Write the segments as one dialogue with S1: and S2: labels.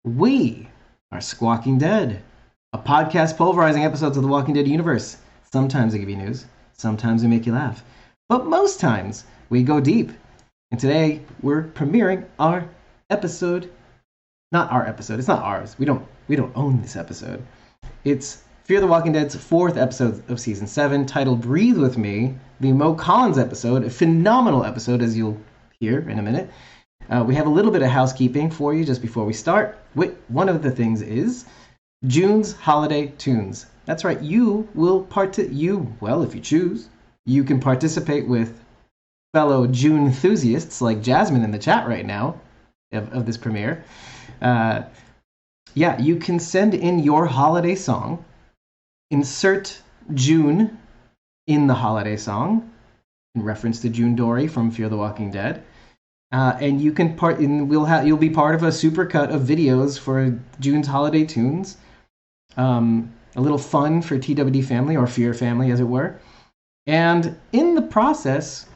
S1: We are Squawking Dead, a podcast pulverizing episodes of the Walking Dead universe. Sometimes they give you news, sometimes they make you laugh, but most times we go deep. And today we're premiering our episode. Not our episode. It's not ours. We don't own this episode. It's Fear the Walking Dead's fourth episode of season 7, titled "Breathe with Me," the Mo Collins episode, a phenomenal episode, as you'll hear in a minute. We have a little bit of housekeeping for you just before we start. One of the things is June's Holiday Tunes. That's right. If you choose, you can participate with fellow June enthusiasts like Jasmine in the chat right now of this premiere. You can send in your holiday song, insert June in the holiday song in reference to June Dory from Fear the Walking Dead. And you can you'll be part of a supercut of videos for June's Holiday Tunes. A little fun for TWD family, or Fear family as it were. And in the process,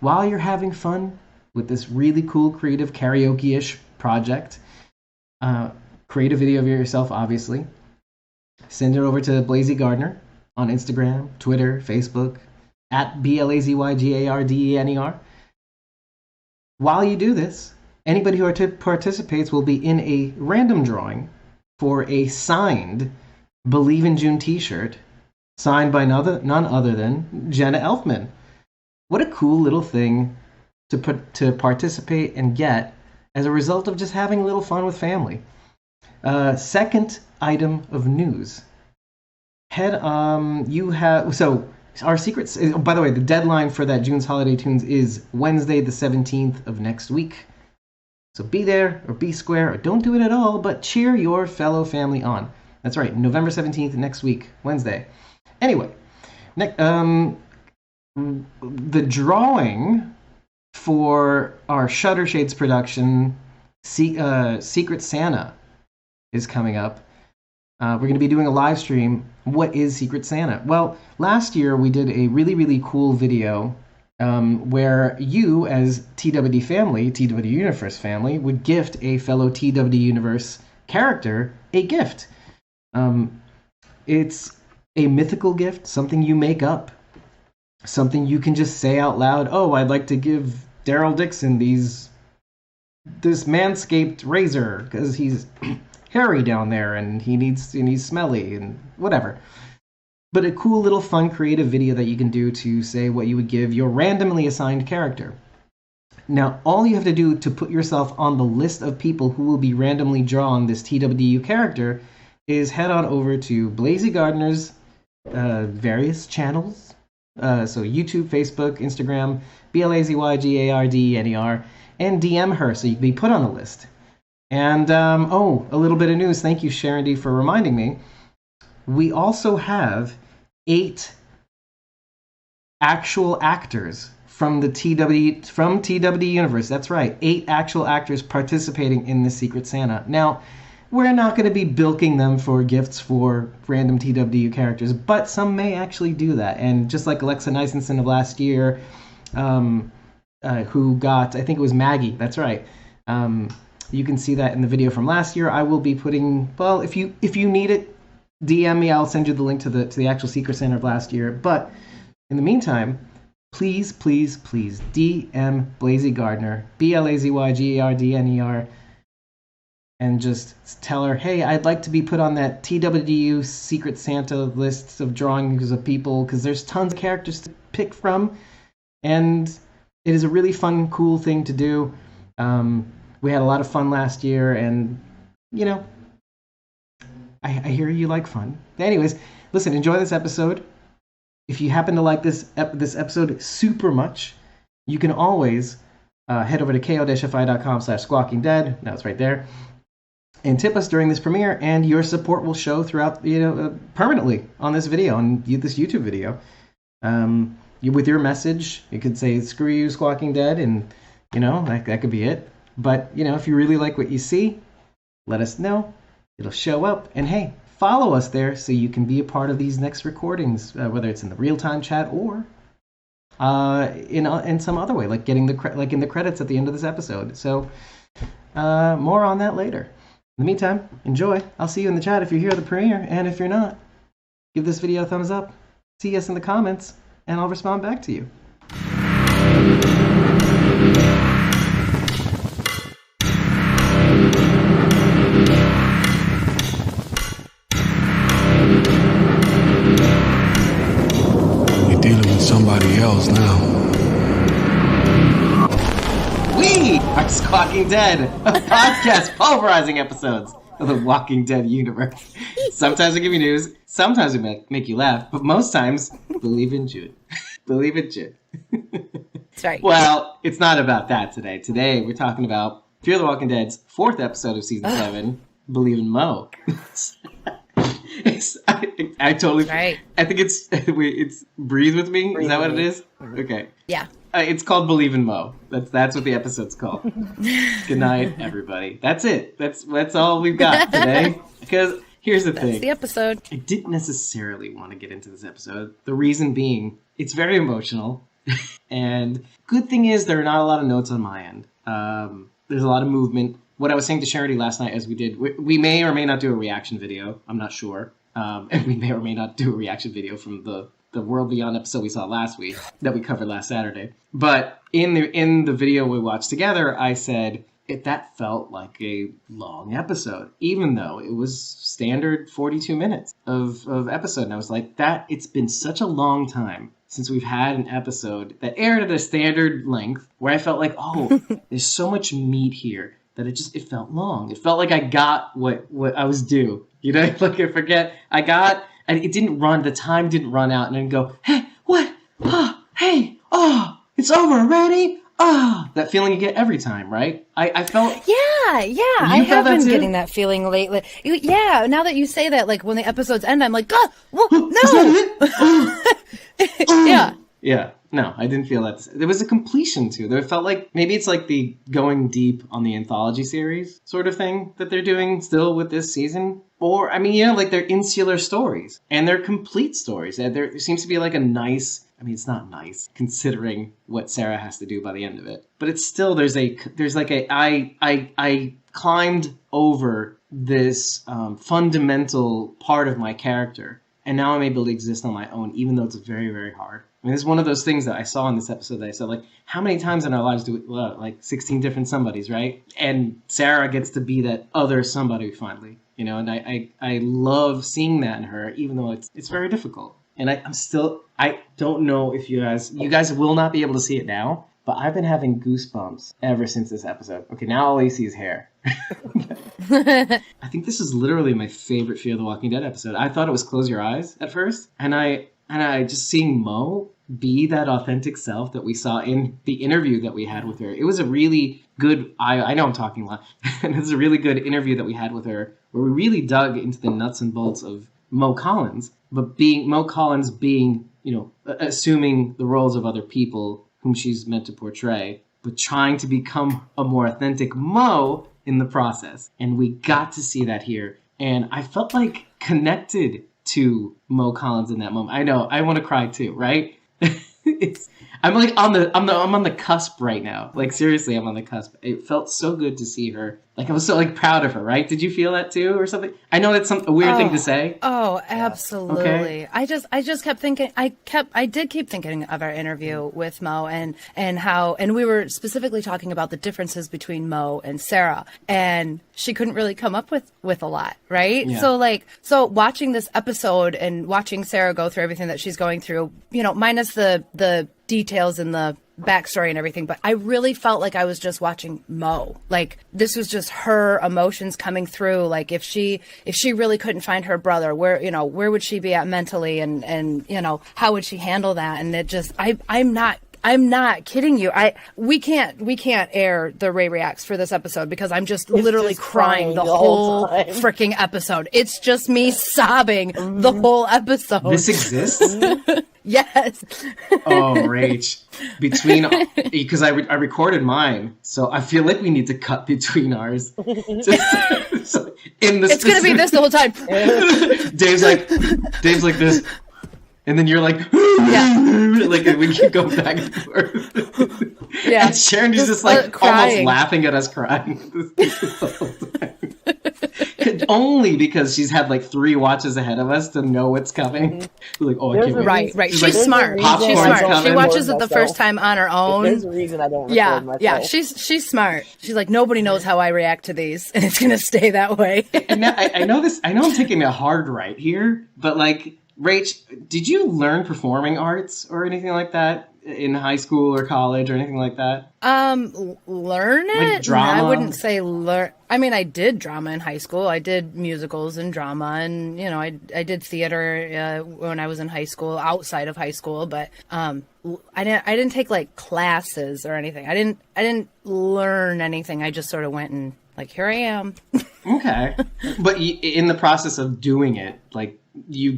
S1: while you're having fun with this really cool creative karaoke-ish project, create a video of yourself, obviously. Send it over to Blazy Gardner on Instagram, Twitter, Facebook, at BLAZYGARDENER. While you do this, anybody who participates will be in a random drawing for a signed Believe in June t-shirt signed by none other than Jenna Elfman. What a cool little thing to participate and get as a result of just having a little fun with family. Second item of news. Our secrets. By the way, the deadline for that June's Holiday Tunes is Wednesday, the 17th of next week. So be there or be square or don't do it at all, but cheer your fellow family on. That's right, November 17th next week, Wednesday. Anyway, the drawing for our Shutter Shades production, Secret Santa, is coming up. We're going to be doing a live stream. What is Secret Santa? Well, last year we did a really, really cool video where you, as TWD family, TWD Universe family, would gift a fellow TWD Universe character a gift. It's a mythical gift, something you make up, something you can just say out loud. Oh, I'd like to give Daryl Dixon this Manscaped razor because he's hairy down there and he's smelly and whatever. But a cool little fun creative video that you can do to say what you would give your randomly assigned character. Now, all you have to do to put yourself on the list of people who will be randomly drawn this TWDU character is head on over to Blazy Gardner's various channels. So YouTube, Facebook, Instagram, BLAZYGARDENER, and DM her so you can be put on the list. And, a little bit of news. Thank you, Sharon D, for reminding me. We also have 8 actual actors from TWD Universe. That's right, 8 actual actors participating in the Secret Santa. Now, we're not going to be bilking them for gifts for random TWDU characters, but some may actually do that. And just like Alexa Nisenson of last year, who got, I think it was Maggie, that's right. You can see that in the video from last year. I will be putting, well, if you need it, DM me. I'll send you the link to the actual Secret Santa of last year. But in the meantime, please, please, please DM Blazy Gardner, BLAZYGARDNER, and just tell her, hey, I'd like to be put on that TWDU Secret Santa list of drawings of people, because there's tons of characters to pick from, and it is a really fun, cool thing to do. We had a lot of fun last year, and, I hear you like fun. Anyways, listen, enjoy this episode. If you happen to like this episode super much, you can always head over to ko-fi.com/squawkingdead. Now it's right there. And tip us during this premiere, and your support will show throughout, permanently on this video, on this YouTube video. With your message, you could say, screw you, Squawking Dead, and, that could be it. But, if you really like what you see, let us know. It'll show up. And, hey, follow us there so you can be a part of these next recordings, whether it's in the real-time chat or in some other way, like getting in the credits at the end of this episode. So more on that later. In the meantime, enjoy. I'll see you in the chat if you're here at the premiere, and if you're not, give this video a thumbs up. See us in the comments, and I'll respond back to you.
S2: You're dealing with somebody else now.
S1: We are Squawking Dead, a podcast pulverizing episodes of the Walking Dead universe. Sometimes we give you news, sometimes we make you laugh, but most times, believe in Jude. Believe in Jude.
S3: That's right.
S1: Well, it's not about that today. Today, we're talking about Fear the Walking Dead's 4th episode of Season 7, Believe in Mo. I totally...
S3: Right.
S1: I think it's Breathe With Me? Is that what it is? Okay.
S3: Yeah.
S1: It's called Believe in Mo. That's what the episode's called. Good night, everybody. That's it. That's all we've got today. Because here's the thing.
S3: That's the episode.
S1: I didn't necessarily want to get into this episode. The reason being, it's very emotional. And good thing is there are not a lot of notes on my end. There's a lot of movement. What I was saying to Charity last night as we may or may not do a reaction video. I'm not sure. And we may or may not do a reaction video from the World Beyond episode we saw last week that we covered last Saturday. But in the video we watched together, I said that felt like a long episode, even though it was standard 42 minutes of episode. And I was like, it's been such a long time since we've had an episode that aired at a standard length where I felt like, oh, there's so much meat here that it felt long. It felt like I got what I was due. You know, like I forget, and it didn't run, the time didn't run out and then go, hey, what? Oh, hey, oh, it's over already? Oh, that feeling you get every time, right? I felt...
S3: Yeah. I have been getting that feeling lately. Yeah, now that you say that, like when the episodes end, I'm like, well, no! Yeah.
S1: Yeah, no, I didn't feel that. There was a completion to it. It felt like, maybe it's like the going deep on the anthology series sort of thing that they're doing still with this season. Or, I mean, you know, like they're insular stories. And they're complete stories. There seems to be like a nice... I mean, it's not nice considering what Sarah has to do by the end of it. But it's still, I climbed over this fundamental part of my character. And now I'm able to exist on my own, even though it's very, very hard. I mean, it's one of those things that I saw in this episode that I said, like, how many times in our lives do we, like 16 different somebodies, right? And Sarah gets to be that other somebody finally, you know, and I love seeing that in her, even though it's very difficult. And I don't know if you guys will not be able to see it now, but I've been having goosebumps ever since this episode. Okay, now all you see is hair. I think this is literally my favorite Fear the Walking Dead episode. I thought it was Close Your Eyes at first, and I just seeing Mo be that authentic self that we saw in the interview that we had with her. It was a really good, I know I'm talking a lot, and it was a really good interview that we had with her where we really dug into the nuts and bolts of Mo Collins, but Mo Collins being, you know, assuming the roles of other people whom she's meant to portray, but trying to become a more authentic Mo in the process. And we got to see that here. And I felt like connected to Mo Collins in that moment. I know, I want to cry too, right? I'm like I'm on the cusp right now. Like seriously, I'm on the cusp. It felt so good to see her. Like I was so like proud of her, right? Did you feel that too, or something? I know that's a weird thing to say.
S3: Oh, absolutely. Okay. I just kept thinking. I did keep thinking of our interview with Mo and how, and we were specifically talking about the differences between Mo and Sarah, and she couldn't really come up with a lot, right? Yeah. So watching this episode and watching Sarah go through everything that she's going through, you know, minus the details and the backstory and everything, but I really felt like I was just watching Mo. Like this was just her emotions coming through. Like if she really couldn't find her brother, where would she be at mentally, and you know, how would she handle that? And it just, I'm not kidding you. We can't air the Ray Reacts for this episode because I'm just literally crying the whole freaking episode. It's just me sobbing the whole episode.
S1: This exists?
S3: Yes.
S1: Oh, Rach. Because I recorded mine, so I feel like we need to cut between ours. It's
S3: going to be this the whole time.
S1: Dave's like this. And then you're like, yeah. Like we keep going back and forth. Yeah. And Sharon is just like almost laughing at us crying. only because she's had like 3 watches ahead of us to know what's coming. Like, oh, I can't wait.
S3: Right.
S1: She's
S3: She's
S1: like,
S3: smart.
S1: popcorn's
S3: She's smart.
S1: coming.
S3: She watches it the first time on her own.
S4: There's a reason I don't record myself.
S3: Yeah. She's smart. She's like, nobody knows how I react to these, and it's gonna stay that way.
S1: And now, I know this. I know I'm taking a hard right here, but like, Rach, did you learn performing arts or anything like that in high school or college or anything like that?
S3: Learn it?
S1: Like drama?
S3: I wouldn't say learn. I mean, I did drama in high school. I did musicals and drama, and you know, I did theater when I was in high school, outside of high school. But I didn't take like classes or anything. I didn't learn anything. I just sort of went and like, here I am.
S1: Okay, but in the process of doing it, like you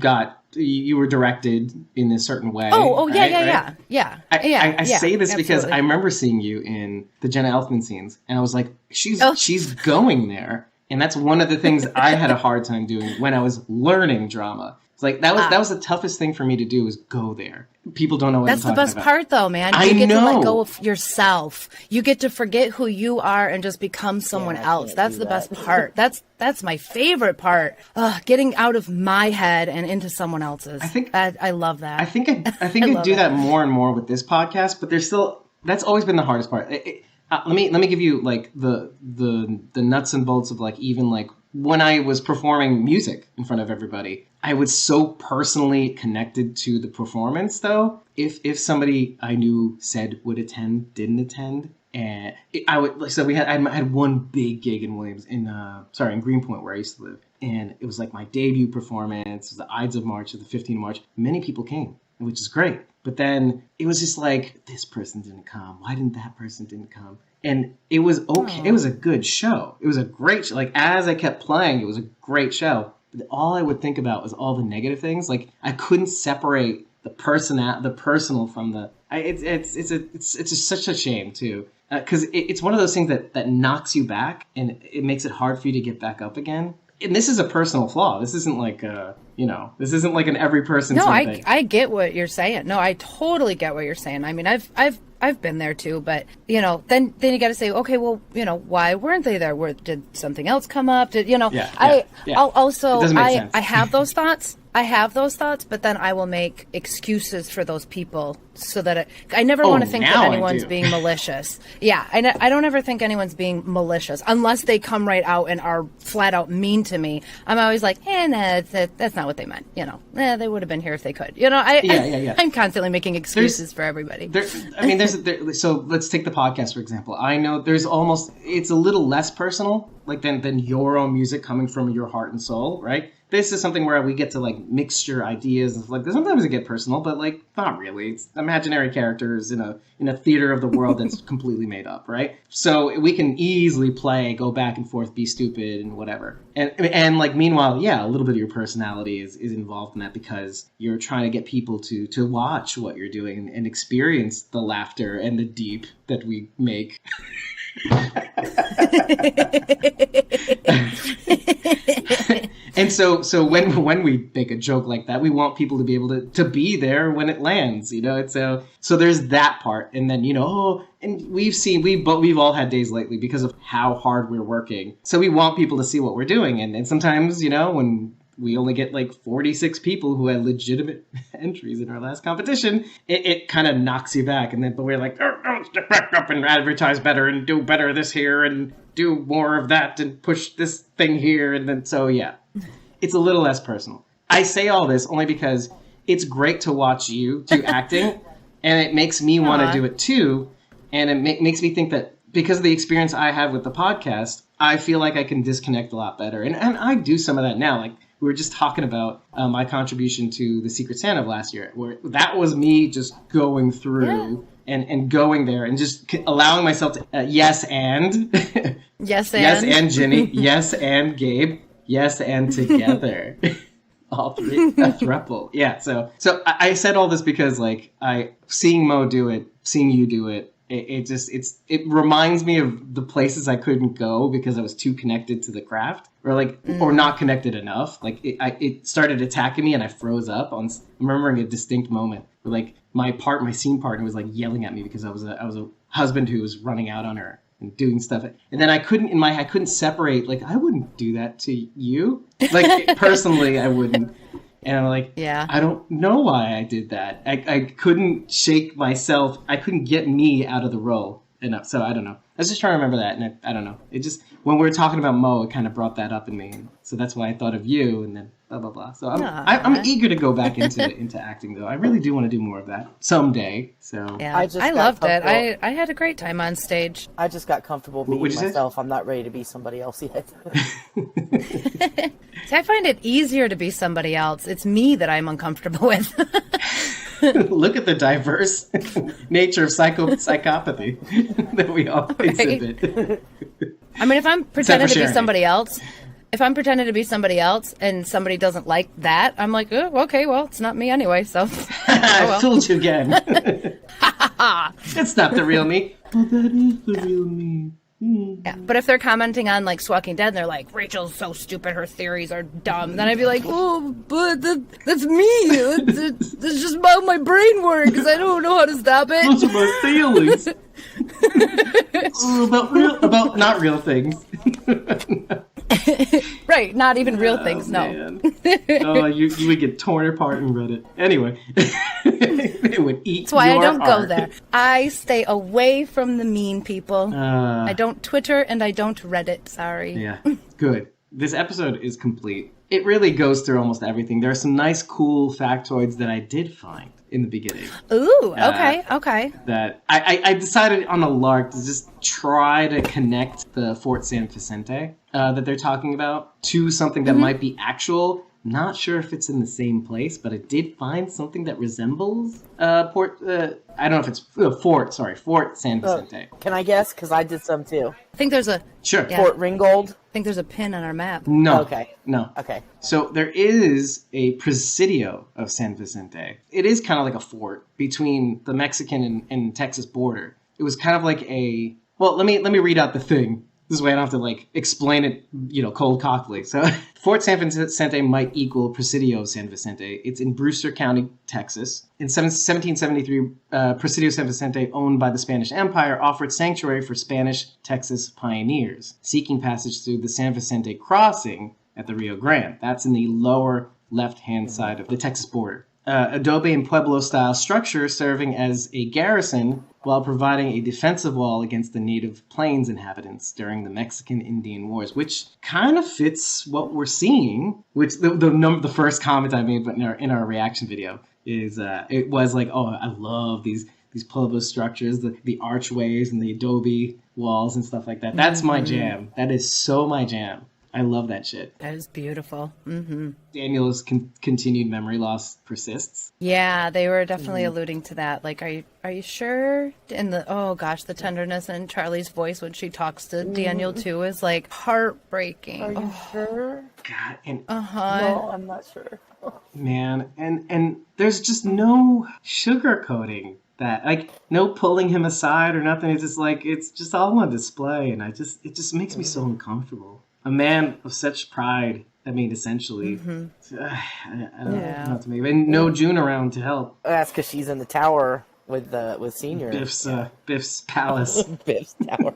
S1: were directed in a certain way.
S3: Oh,
S1: right?
S3: Yeah.
S1: I say this
S3: absolutely.
S1: because I remember seeing you in the Jenna Elfman scenes, and I was like, she's going there, and that's one of the things I had a hard time doing when I was learning drama. It's like that was the toughest thing for me to do, was go there. People don't know what
S3: That's
S1: I'm
S3: the
S1: talking
S3: best
S1: about.
S3: part, though, man. You get to let go of yourself. You get to forget who you are and just become someone else. That's the best part. That's my favorite part. Getting out of my head and into someone else's. I love that.
S1: I think I do that more and more with this podcast, but that's always been the hardest part. Let me give you like the nuts and bolts of like, even like when I was performing music in front of everybody, I was so personally connected to the performance, though. If somebody I knew said would attend, didn't attend, and I had one big gig in Williams in Greenpoint, where I used to live, and it was like my debut performance. It was the Ides of March, or the 15th of March. Many people came, which is great. But then it was just like, this person didn't come. Why didn't that person didn't come? And it was okay. It was a good show. It was a great show. Like, as I kept playing, it was a great show. But all I would think about was all the negative things. Like, I couldn't separate the personal from the. It's just such a shame too, because it's one of those things that knocks you back, and it makes it hard for you to get back up again. And this is a personal flaw. This isn't like this isn't like an every person.
S3: No,
S1: sort of thing.
S3: I get what you're saying. No, I totally get what you're saying. I mean, I've been there too, but you know, then you got to say, okay, well, you know, why weren't they there? Did something else come up? Did you know? I have those thoughts. But then I will make excuses for those people so that I never want to think that anyone's being malicious. Yeah, I don't ever think anyone's being malicious unless they come right out and are flat out mean to me. I'm always like, nah, that's not what they meant. You know, they would have been here if they could. You know, I'm constantly making excuses for everybody.
S1: So let's take the podcast, for example. I know it's a little less personal, like than your own music coming from your heart and soul, right? This is something where we get to like mixture ideas and like sometimes it get personal, but like not really. It's imaginary characters in a theater of the world that's completely made up, right? So we can easily go back and forth, be stupid and whatever. And like meanwhile, yeah, a little bit of your personality is involved in that, because you're trying to get people to watch what you're doing and experience the laughter and the deep that we make. And so when we make a joke like that, we want people to be able to be there when it lands, you know. And so there's that part, and then and we've all had days lately because of how hard we're working. So we want people to see what we're doing, and sometimes, you know, when we only get like 46 people who had legitimate entries in our last competition, it kind of knocks you back, but we're like, step back up and advertise better and do better this here and do more of that and push this thing here, and then so yeah. It's a little less personal. I say all this only because it's great to watch you do acting, and it makes me want to do it too. And it makes me think that because of the experience I have with the podcast, I feel like I can disconnect a lot better. And I do some of that now. Like, we were just talking about my contribution to the Secret Santa of last year, where that was me just going through and going there and just allowing myself to yes and Ginny, yes and Gabe. Yes, and together. All three, a throuple. Yeah, so I said all this because, like, seeing Mo do it, seeing you do it, it reminds me of the places I couldn't go because I was too connected to the craft, or not connected enough. Like, it started attacking me and I froze up. I'm remembering a distinct moment where, like, my scene partner was, like, yelling at me because I was a husband who was running out on her. and doing stuff. And then I couldn't separate, like, I wouldn't do that to you. Like, personally, I wouldn't. And I'm like,
S3: Yeah.
S1: I don't know why I did that. I couldn't shake myself. I couldn't get me out of the role enough. So I don't know. I was just trying to remember that. And I don't know. It just, when we were talking about Mo, it kind of brought that up in me. So that's why I thought of you and then blah, blah, blah. So I'm eager to go back into acting, though. I really do want to do more of that someday. So
S3: Yeah, I loved it. I had a great time on stage.
S4: I just got comfortable being myself. I'm not ready to be somebody else yet.
S3: See, I find it easier to be somebody else. It's me that I'm uncomfortable with.
S1: Look at the diverse nature of psychopathy that we all exhibit.
S3: I mean, if I'm pretending to be somebody else, and somebody doesn't like that, I'm like, oh, okay, well, it's not me anyway, so.
S1: I fooled you again. It's not the real me. Well, that is the real me.
S3: Yeah, but if they're commenting on like Walking Dead and they're like, Rachel's so stupid, her theories are dumb, then I'd be like, oh, but that's me. It's just how my brain works. I don't know how to stop it.
S1: Those are my feelings. about not real things.
S3: Right, not even real things, no.
S1: Man. Oh, you would get torn apart in Reddit. Anyway, it would eat.
S3: That's why I don't
S1: heart.
S3: go there. I stay away from the mean people. I don't Twitter and I don't Reddit. Sorry.
S1: Yeah, good. This episode is complete. It really goes through almost everything. There are some nice, cool factoids that I did find in the beginning.
S3: Ooh, okay.
S1: That I decided on a lark to just try to connect the Fort San Vicente that they're talking about to something that might be actual. Not sure if it's in the same place, but I did find something that resembles Fort San Vicente.
S4: Can I guess? Because I did some too.
S3: I think there's a
S1: Sure.
S3: Yeah.
S4: Fort Ringgold.
S3: I think there's a pin on our map.
S1: No.
S4: Okay.
S1: No.
S4: Okay.
S1: So there is a Presidio of San Vicente. It is kind of like a fort between the Mexican and Texas border. It was kind of like a... Well, let me read out the thing. This way I don't have to like explain it, cold cockily. So Fort San Vicente might equal Presidio of San Vicente. It's in Brewster County, Texas. In 1773, Presidio San Vicente, owned by the Spanish Empire, offered sanctuary for Spanish Texas pioneers seeking passage through the San Vicente Crossing at the Rio Grande. That's in the lower left-hand side of the Texas border. Adobe and Pueblo-style structure serving as a garrison while providing a defensive wall against the native plains inhabitants during the Mexican Indian Wars, which kind of fits what we're seeing. Which the first comment I made in our reaction video is it was like, oh, I love these Pueblo structures, the archways and the adobe walls and stuff like that. That's my jam. That is so my jam. I love that shit.
S3: That is beautiful. Mm-hmm.
S1: Daniel's continued memory loss persists.
S3: Yeah, they were definitely alluding to that. Like, are you sure? And the tenderness in Charlie's voice when she talks to Daniel too is like heartbreaking.
S4: Are you sure?
S1: God, and
S4: No, I'm not sure.
S1: man, and there's just no sugarcoating that, like, no pulling him aside or nothing. It's just like it's just all on display, and it just makes me so uncomfortable. A man of such pride. I mean, essentially, I don't know what to make. And no June around to help.
S4: That's because she's in the tower with Senior.
S1: Biff's palace.
S4: Biff's tower.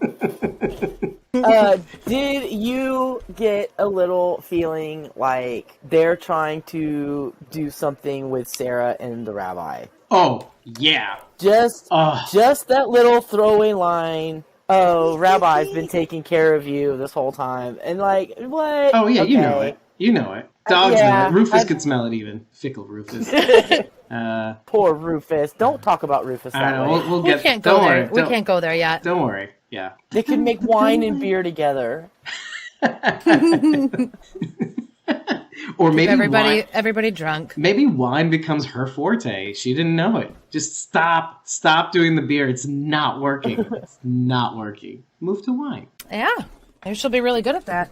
S4: Did you get a little feeling like they're trying to do something with Sarah and the rabbi?
S1: Oh yeah.
S4: Just that little throwaway line. Oh, Rabbi's been taking care of you this whole time. And like, what?
S1: Oh, yeah,
S4: okay.
S1: You know it. Dogs know it. Rufus could smell it even. Fickle Rufus.
S4: Poor Rufus. Don't talk about Rufus that way.
S1: We'll
S3: We can't go there. We can't go there yet.
S1: Don't worry. Yeah.
S4: They could make wine and beer together.
S1: Or maybe
S3: everybody drunk.
S1: Maybe wine becomes her forte. She didn't know it. Just stop doing the beer. It's not working. It's not working. Move to wine.
S3: Yeah, maybe she'll be really good at that.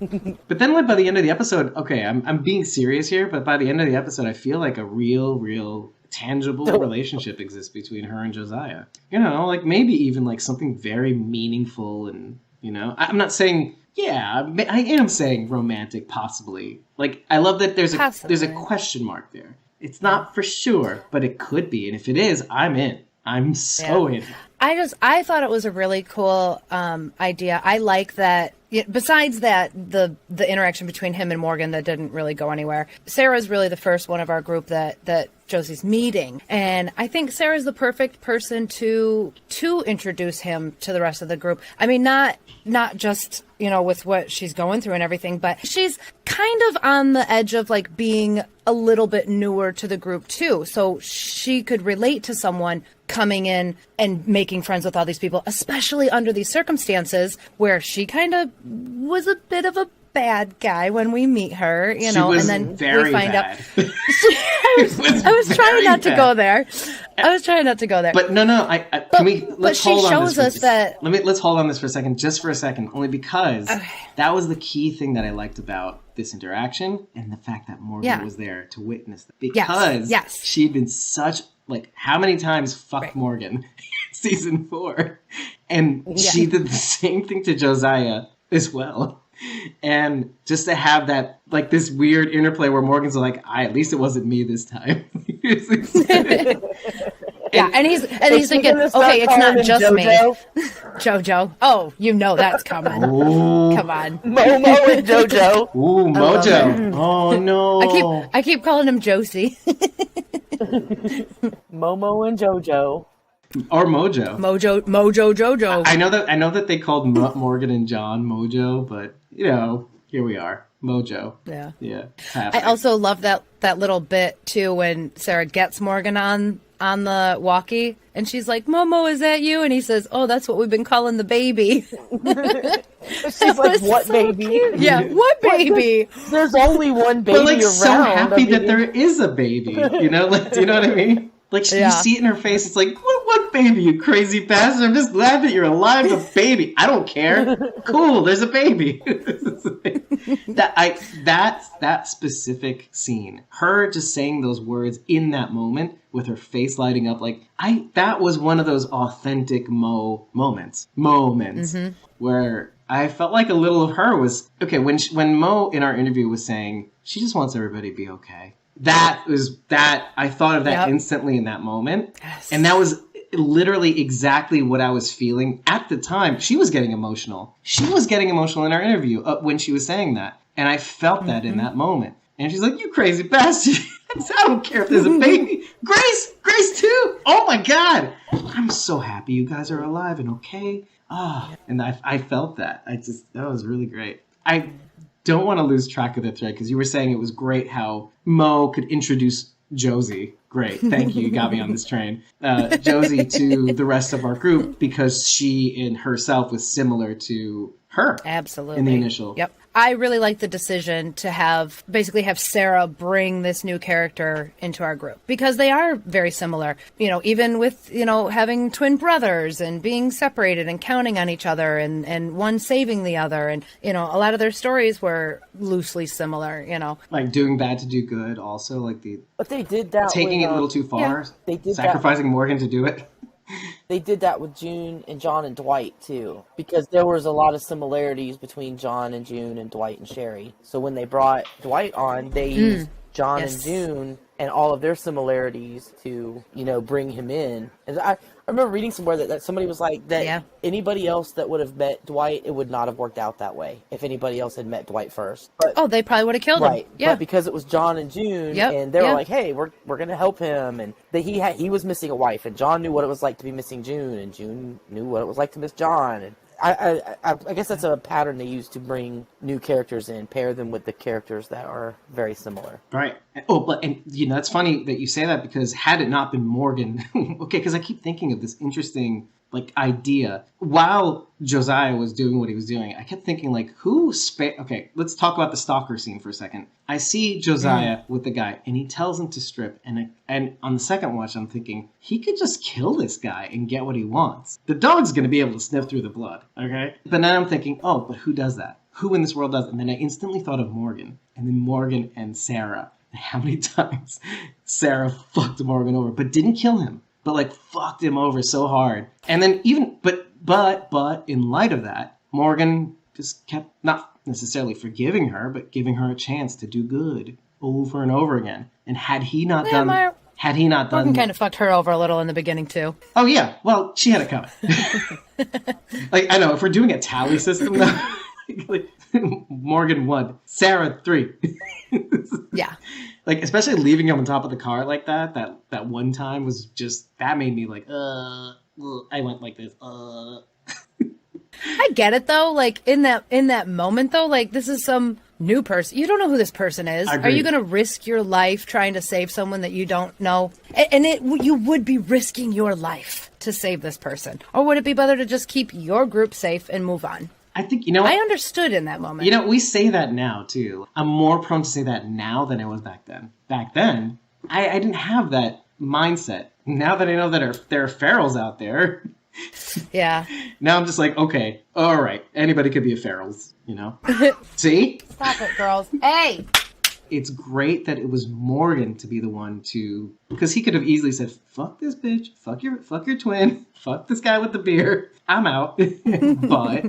S1: But then, like, by the end of the episode, okay, I'm being serious here, but by the end of the episode, I feel like a real tangible relationship exists between her and Josiah. Like maybe even like something very meaningful, and I'm not saying. Yeah, I am saying romantic, possibly. Like, I love that there's a question mark there. It's not for sure, but it could be. And if it is, I'm in. I'm so in.
S3: I thought it was a really cool idea. I like that. Besides that, the interaction between him and Morgan that didn't really go anywhere. Sarah's really the first one of our group that Josie's meeting, and I think Sarah's the perfect person to introduce him to the rest of the group. I mean, not just with what she's going through and everything, but she's kind of on the edge of like being a little bit newer to the group too, so she could relate to someone coming in and making friends with all these people, especially under these circumstances where she kind of was a bit of a bad guy when we meet her, and then we find
S1: bad.
S3: out. I was trying not to go there.
S1: But no. Let's hold on this. Let's hold on this for a second, just for a second, only because that was the key thing that I liked about this interaction and the fact that Morgan was there to witness that, because she'd been such how many times fuck Morgan in season 4, and she did the same thing to Josiah as well. And just to have that this weird interplay where Morgan's like, at least it wasn't me this time.
S3: And he's thinking, okay, it's not just JoJo. Me. JoJo. Oh, that's coming.
S1: Oh.
S3: Come on.
S4: Momo and JoJo.
S1: Ooh, Mojo. Oh no.
S3: I keep calling him Josie.
S4: Momo and JoJo.
S1: Or Mojo.
S3: Mojo JoJo.
S1: I know that they called Morgan and John Mojo, but here we are. Mojo.
S3: Yeah.
S1: Yeah.
S3: I also love that little bit too when Sarah gets Morgan on the walkie and she's like, "Momo, is that you?" And he says, "Oh, that's what we've been calling the baby."
S4: She's like, "What baby?"
S3: Cute. Yeah, what baby?
S4: There's only one baby
S1: but
S4: around.
S1: So happy that there is a baby. Do you know what I mean? You see it in her face. It's like, what baby, you crazy bastard? I'm just glad that you're alive. A baby. I don't care. Cool. There's a baby. That specific scene, her just saying those words in that moment with her face lighting up, that was one of those authentic moments where I felt like a little of her was okay when Mo in our interview was saying she just wants everybody to be okay. I thought of that instantly in that moment. Yes. And that was literally exactly what I was feeling at the time. She was getting emotional. She was getting emotional in our interview when she was saying that. And I felt that in that moment. And she's like, "You crazy bastard. I don't care if there's a baby. Grace too. Oh my God. I'm so happy you guys are alive and okay." And I felt that. That was really great. I don't want to lose track of the thread because you were saying it was great how Mo could introduce Josie. Great. Thank you. You got me on this train. Josie to the rest of our group because she in herself was similar to her.
S3: Absolutely.
S1: In the initial.
S3: Yep. I really like the decision to have Sarah bring this new character into our group because they are very similar. Even with, having twin brothers and being separated and counting on each other and one saving the other. And, a lot of their stories were loosely similar,
S1: Like doing bad to do good also,
S4: But they did that
S1: taking it a little too far.
S4: Yeah, they did
S1: sacrificing Morgan to do it.
S4: They did that with June and John and Dwight, too, because there was a lot of similarities between John and June and Dwight and Sherry. So when they brought Dwight on, they used John and June and all of their similarities to, bring him in. And I remember reading somewhere that somebody was like that anybody else that would have met Dwight, it would not have worked out that way if anybody else had met Dwight first. But,
S3: they probably would have killed him.
S4: Right. Yeah. But because it was John and June and they were like, "Hey, we're going to help him." And he was missing a wife and John knew what it was like to be missing June and June knew what it was like to miss John. And I guess that's a pattern they use to bring new characters in, pair them with the characters that are very similar.
S1: Right. It's funny that you say that because had it not been Morgan, okay, because I keep thinking of this interesting idea while Josiah was doing what he was doing. I kept thinking okay, let's talk about the stalker scene for a second. I see Josiah with the guy and he tells him to strip and on the second watch I'm thinking he could just kill this guy and get what he wants. The dog's going to be able to sniff through the blood, okay? But then I'm thinking, but who does that? Who in this world does it? And then I instantly thought of Morgan and then Morgan and Sarah. And how many times Sarah fucked Morgan over but didn't kill him. But fucked him over so hard. And then but in light of that, Morgan just kept not necessarily forgiving her, but giving her a chance to do good over and over again. And had he not done had he not done
S3: Morgan kind of fucked her over a little in the beginning too.
S1: Oh yeah, well, she had it coming. Like, I know, if we're doing a tally system though, like, Morgan 1, Sarah 3.
S3: Yeah.
S1: Like, especially leaving him on top of the car like that one time was just, that made me like, I went like this,
S3: I get it though. Like in that moment though, like this is some new person. You don't know who this person is. Are you going to risk your life trying to save someone that you don't know? And you would be risking your life to save this person, or would it be better to just keep your group safe and move on?
S1: I think, you know,
S3: I understood in that moment.
S1: You know, we say that now too. I'm more prone to say that now than I was back then. Back then, I didn't have that mindset. Now that I know that there are ferals out there.
S3: Yeah.
S1: Now I'm just like, okay, all right, anybody could be a ferals, you know? See?
S3: Stop it, girls. Hey!
S1: It's great that it was Morgan to be the one to, because he could have easily said, fuck this bitch, fuck your twin, fuck this guy with the beer, I'm out. But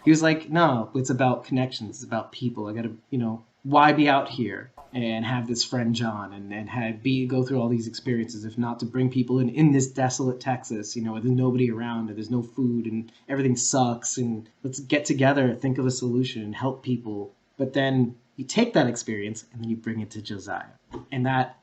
S1: he was like, no, it's about connections, it's about people. I gotta, you know, why be out here and have this friend John and go through all these experiences if not to bring people in this desolate Texas, you know, where there's nobody around and there's no food and everything sucks, and let's get together, think of a solution and help people. But then you take that experience and then you bring it to Josiah. And that,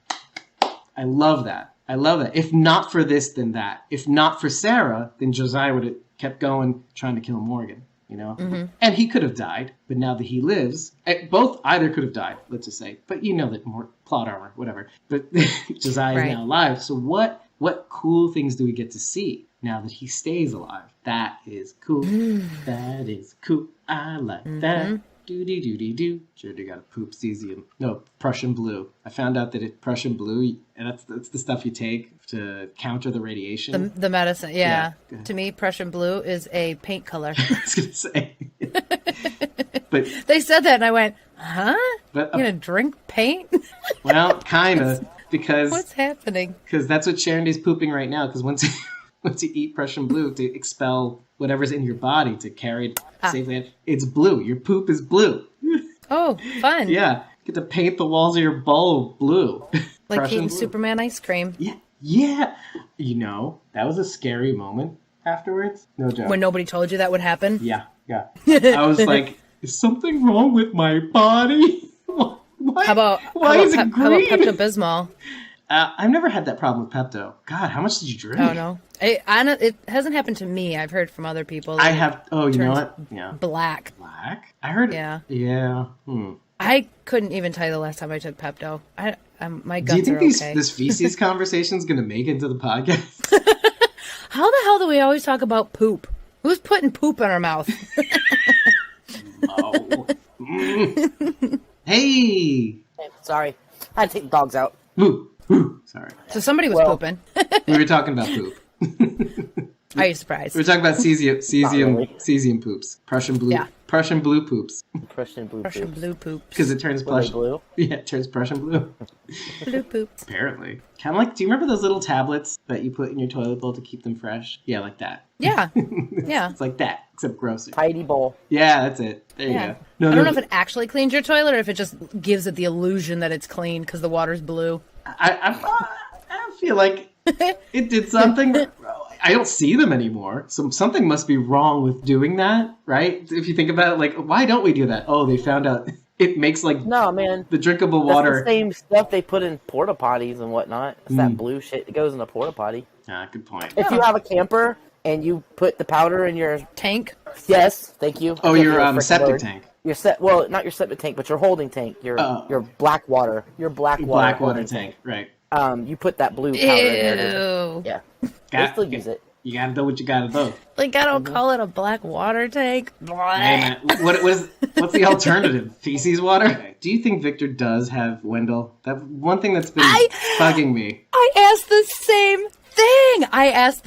S1: I love that. I love that. If not for this, then that. If not for Sarah, then Josiah would have kept going trying to kill Morgan. You know, and he could have died, but now that he lives, either could have died, let's just say, but you know that more plot armor, whatever. But Josiah is now alive. So what cool things do we get to see now that he stays alive? That is cool. That is cool. I like that. Do. Jordy got a poop cesium. No, Prussian blue. I found out that Prussian blue, and that's the stuff you take to counter the radiation.
S3: The medicine, yeah. To me, Prussian blue is a paint color.
S1: I was gonna say. But
S3: they said that, and I went, huh?
S1: But,
S3: you gonna drink paint?
S1: Well, kinda, because
S3: what's happening?
S1: Because that's what Sharondy's pooping right now. Because once you eat Prussian blue to expel whatever's in your body to carry it safely, it's blue. Your poop is blue.
S3: Oh, fun!
S1: Yeah, you get to paint the walls of your bowl blue,
S3: like eating Superman ice cream.
S1: Yeah. You know, that was a scary moment afterwards. No joke.
S3: When nobody told you that would happen.
S1: Yeah. I was like, is something wrong with my body? Why is it green?
S3: How about Pepto-Bismol?
S1: I've never had that problem with Pepto. God, how much did you drink?
S3: Oh, no. It hasn't happened to me. I've heard from other people.
S1: I have. Oh, you know what? Yeah.
S3: Black?
S1: I heard.
S3: Yeah.
S1: Yeah.
S3: I couldn't even tell you the last time I took Pepto. My guts are okay.
S1: Do you think this feces conversation is going to make it into the podcast?
S3: How the hell do we always talk about poop? Who's putting poop in our mouth?
S1: Hey.
S4: Sorry. I had to take the dogs out.
S1: Sorry.
S3: So somebody was pooping.
S1: We were talking about poop.
S3: Are you surprised?
S1: We were talking about cesium poops. Prussian blue.
S3: Yeah.
S1: Prussian blue poops.
S4: Prussian blue
S3: poops.
S1: Because it turns
S4: blue.
S1: Yeah, it turns Prussian blue.
S3: Blue poops.
S1: Apparently. Kind of like, do you remember those little tablets that you put in your toilet bowl to keep them fresh? Yeah, like that.
S3: Yeah. Yeah.
S1: It's like that, except grosser.
S4: Tidy bowl.
S1: Yeah, that's it. There you go.
S3: I don't know if it actually cleans your toilet or if it just gives it the illusion that it's clean because the water's blue.
S1: I feel like it did something. I don't see them anymore. Something must be wrong with doing that, right? If you think about it, like, why don't we do that? Oh, they found out it makes like
S4: no, man,
S1: the drinkable water.
S4: That's the same stuff they put in porta potties and whatnot. It's that blue shit that goes in a porta potty.
S1: Good point.
S4: If you have a camper and you put the powder in your
S3: tank,
S4: yes, thank you.
S1: Oh, your septic tank.
S4: Well, not your septic tank, but your holding tank. Your black water. Your black water
S1: tank. Right.
S4: You put that blue powder in there. Yeah. They still use it.
S1: You gotta do what you gotta do.
S3: Like, I don't call it a black water tank.
S1: Hey, man, what's the alternative? Feces water? Do you think Victor does have Wendell? That one thing that's been bugging me.
S3: I asked the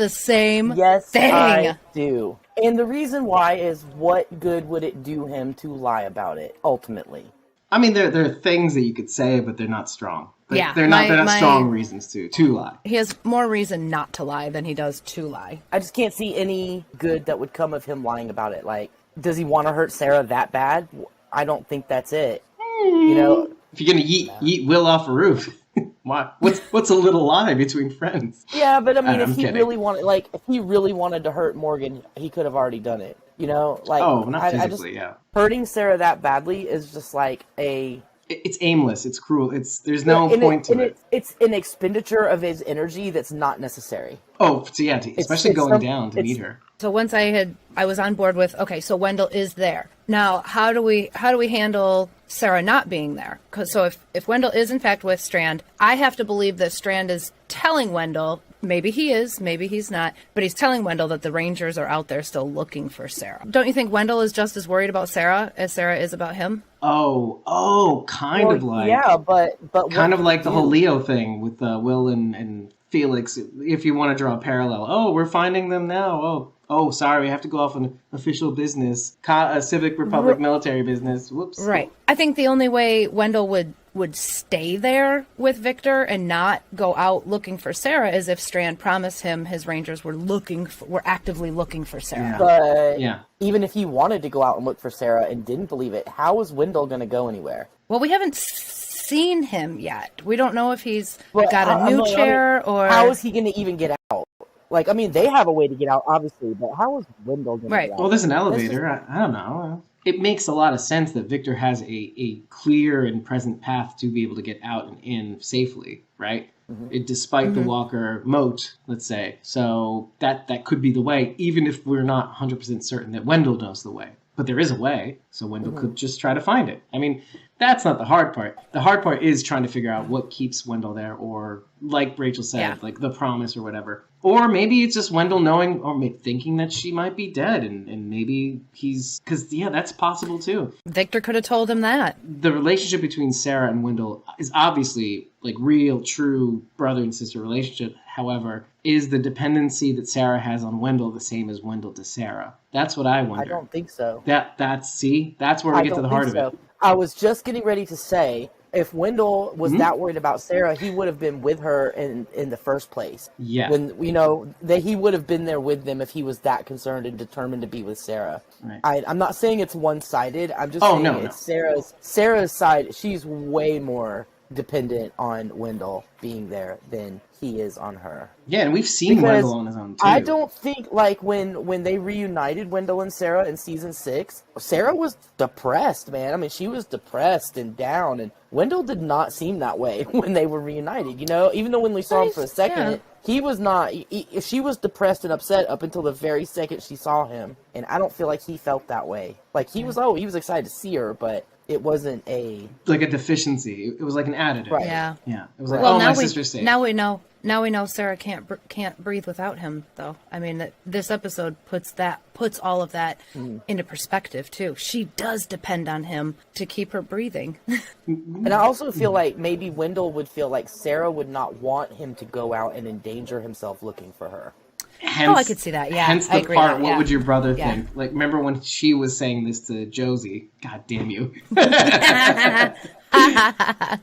S3: same thing.
S4: Yes, I do. And the reason why is, what good would it do him to lie about it, ultimately?
S1: I mean, there are things that you could say, but they're not strong.
S3: Yeah,
S1: they're not strong reasons to lie.
S3: He has more reason not to lie than he does to lie.
S4: I just can't see any good that would come of him lying about it. Like, does he want to hurt Sarah that bad? I don't think that's it. You know,
S1: if you're gonna yeet Will off a roof. Why? What's a little lie between friends?
S4: Yeah, but I mean,
S1: I'm
S4: if he
S1: kidding.
S4: really wanted to hurt Morgan, he could have already done it. You know, like
S1: Not physically, yeah.
S4: Hurting Sarah that badly is just like
S1: it's aimless. It's cruel. There's no point to it.
S4: It's an expenditure of his energy that's not necessary.
S1: Oh, so yeah, especially going down to meet her.
S3: So once I was on board with, okay, so Wendell is there. Now, how do we handle Sarah not being there? So if Wendell is in fact with Strand, I have to believe that Strand is telling Wendell, maybe he is, maybe he's not, but he's telling Wendell that the Rangers are out there still looking for Sarah. Don't you think Wendell is just as worried about Sarah as Sarah is about him?
S1: Kind of like.
S4: Yeah, but
S1: kind of like the whole Leo thing with Will and Felix. If you want to draw a parallel, we're finding them now. Sorry, we have to go off on official business, civic republic military business. Whoops.
S3: Right. I think the only way Wendell would stay there with Victor and not go out looking for Sarah is if Strand promised him his Rangers were actively looking for Sarah.
S4: But even if he wanted to go out and look for Sarah and didn't believe it, how is Wendell going to go anywhere?
S3: Well, we haven't seen him yet. We don't know if he's got a new chair or...
S4: How is he going to even get out? Like, I mean, they have a way to get out, obviously, but how is Wendell going to get out?
S1: Well, there's an elevator. I don't know. It makes a lot of sense that Victor has a clear and present path to be able to get out and in safely, right? Mm-hmm. Despite the Walker moat, let's say. So that could be the way, even if we're not 100% certain that Wendell knows the way. But there is a way, so Wendell could just try to find it. I mean, that's not the hard part. The hard part is trying to figure out what keeps Wendell there, or like Rachel said, like the promise or whatever. Or maybe it's just Wendell knowing or thinking that she might be dead, and maybe because that's possible too.
S3: Victor could have told him that.
S1: The relationship between Sarah and Wendell is obviously like real, true brother and sister relationship. However, is the dependency that Sarah has on Wendell the same as Wendell to Sarah? That's what I wonder.
S4: I don't think so.
S1: That's where we get to the heart of it.
S4: I was just getting ready to say, if Wendell was that worried about Sarah, he would have been with her in the first place. Yeah. When that he would have been there with them if he was that concerned and determined to be with Sarah. Right. I'm not saying it's one-sided. I'm just saying it's Sarah's side. She's way more dependent on Wendell being there than he is on her.
S1: Yeah, and we've seen Wendell on his own too.
S4: I don't think when they reunited Wendell and Sarah in season 6, Sarah was depressed, man. I mean, she was depressed and down, and Wendell did not seem that way when they were reunited. Even though when we saw him for a second, he was not. She was depressed and upset up until the very second she saw him, and I don't feel like he felt that way. Like he was excited to see her, but it wasn't a
S1: deficiency. It was like an additive.
S3: Right. Yeah.
S1: Yeah. It was like, my sister's safe.
S3: Now we know Sarah can't breathe without him, though. I mean, this episode puts all of that into perspective too. She does depend on him to keep her breathing.
S4: And I also feel like maybe Wendell would feel like Sarah would not want him to go out and endanger himself looking for her.
S1: Hence,
S3: I could see that. Yeah,
S1: hence the part. What would your brother think? Like, remember when she was saying this to Josie? God damn you! I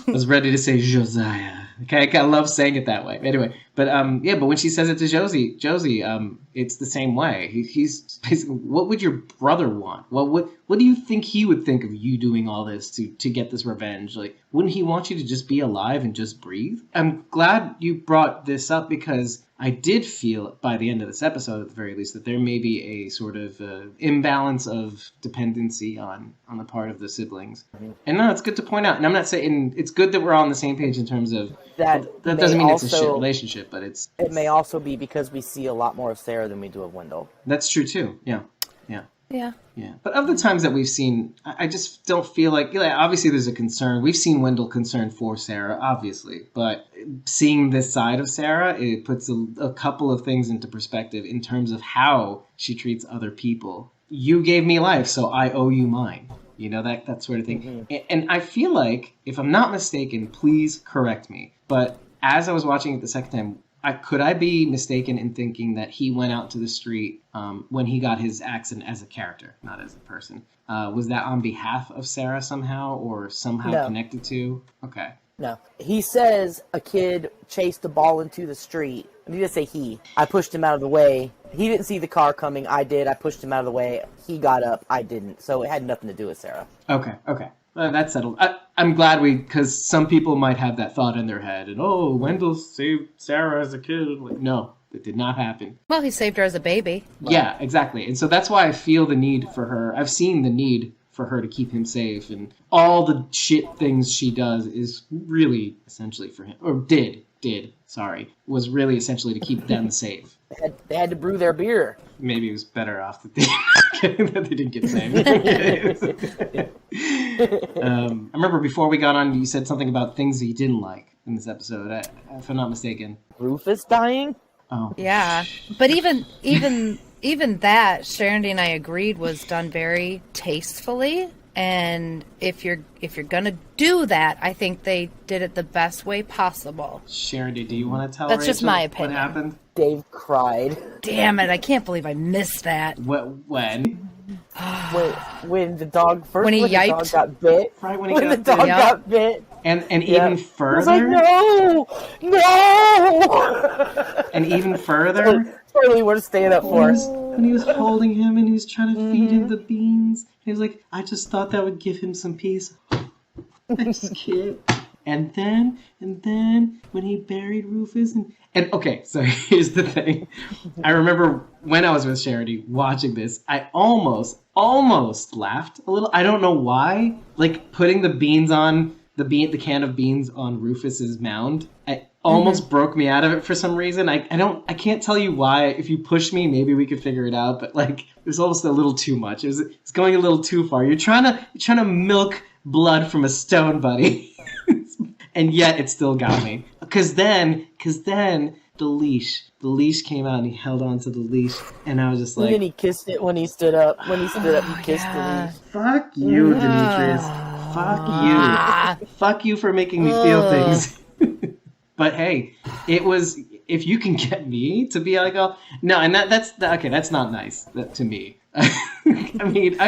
S1: was ready to say Josiah. Okay, I love saying it that way. Anyway, but but when she says it to Josie, it's the same way. He's basically, what would your brother want? What do you think he would think of you doing all this to get this revenge? Like, wouldn't he want you to just be alive and just breathe? I'm glad you brought this up because I did feel by the end of this episode, at the very least, that there may be a sort of imbalance of dependency on the part of the siblings. And no, it's good to point out. And I'm not saying it's good that we're all on the same page in terms of that doesn't mean it's a shit relationship, but it
S4: may also be because we see a lot more of Sarah than we do of Wendell.
S1: That's true too. Yeah.
S3: Yeah.
S1: But of the times that we've seen, I just don't feel like, obviously there's a concern. We've seen Wendell concerned for Sarah, obviously. But seeing this side of Sarah, it puts a couple of things into perspective in terms of how she treats other people. You gave me life, so I owe you mine. That sort of thing. Mm-hmm. And I feel like, if I'm not mistaken, please correct me, but as I was watching it the second time, could I be mistaken in thinking that he went out to the street when he got his accident as a character, not as a person? Was that on behalf of Sarah somehow or somehow connected to? Okay.
S4: No. He says a kid chased the ball into the street. I need to say he. I pushed him out of the way. He didn't see the car coming. I did. I pushed him out of the way. He got up. I didn't. So it had nothing to do with Sarah.
S1: Okay. That's settled. I'm glad because some people might have that thought in their head, and Wendell saved Sarah as a kid. Like, no, it did not happen.
S3: Well, he saved her as a baby.
S1: Yeah, exactly. And so that's why I feel the need for her. I've seen the need for her to keep him safe, and all the shit things she does is really essentially for him, or was really essentially to keep them safe.
S4: They had to brew their beer.
S1: Maybe it was better off that they didn't get saved. I remember before we got on, you said something about things that you didn't like in this episode, if I'm not mistaken.
S4: Rufus dying?
S1: Oh.
S3: Yeah, but even that, Sharon and I agreed was done very tastefully. And if you're gonna do that, I think they did it the best way possible.
S1: Sharon, do you want to tell
S3: That's
S1: Rachel
S3: just my opinion.
S1: what happened?
S4: Dave cried.
S3: Damn it! I can't believe I missed that.
S1: When
S4: the dog first
S3: when
S4: the
S3: yiped.
S4: dog got bit.
S1: Right
S4: when the dog got bit.
S1: And even further.
S4: I was like, no.
S1: And even further.
S4: Charlie would have stayed up for us.
S1: When he was holding him and he was trying to feed him the beans, he was like, I just thought that would give him some peace. I just can't. And then when he buried Rufus and okay, so here's the thing. I remember when I was with Charity watching this, I almost laughed a little. I don't know why. Like putting the beans on the can of beans on Rufus's mound. It almost broke me out of it for some reason. I can't tell you why. If you push me, maybe we could figure it out. But like it was almost a little too much. It's going a little too far. You're trying to milk blood from a stone, buddy. And yet it still got me. Because then the leash came out and he held on to the leash. And I was just like...
S4: And then he kissed it when he stood up. When he stood up, he kissed the leash.
S1: Fuck you, Demetrius. Fuck you. Fuck you for making me feel things. But hey, it was... If you can get me to be like, oh... No, and that's not nice to me. I mean,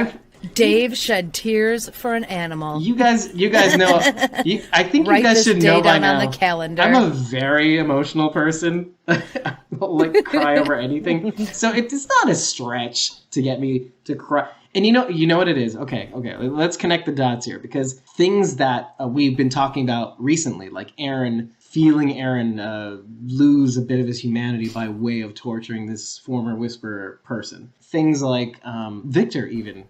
S3: Dave shed tears for an animal.
S1: You guys know. I think
S3: Write
S1: you guys
S3: this
S1: should
S3: day
S1: know by
S3: down
S1: now.
S3: on the calendar.
S1: I'm a very emotional person. I'll like cry over anything. So it's not a stretch to get me to cry. And you know what it is. Okay. Let's connect the dots here because things that we've been talking about recently, like feeling Aaron lose a bit of his humanity by way of torturing this former Whisperer person. Things like Victor even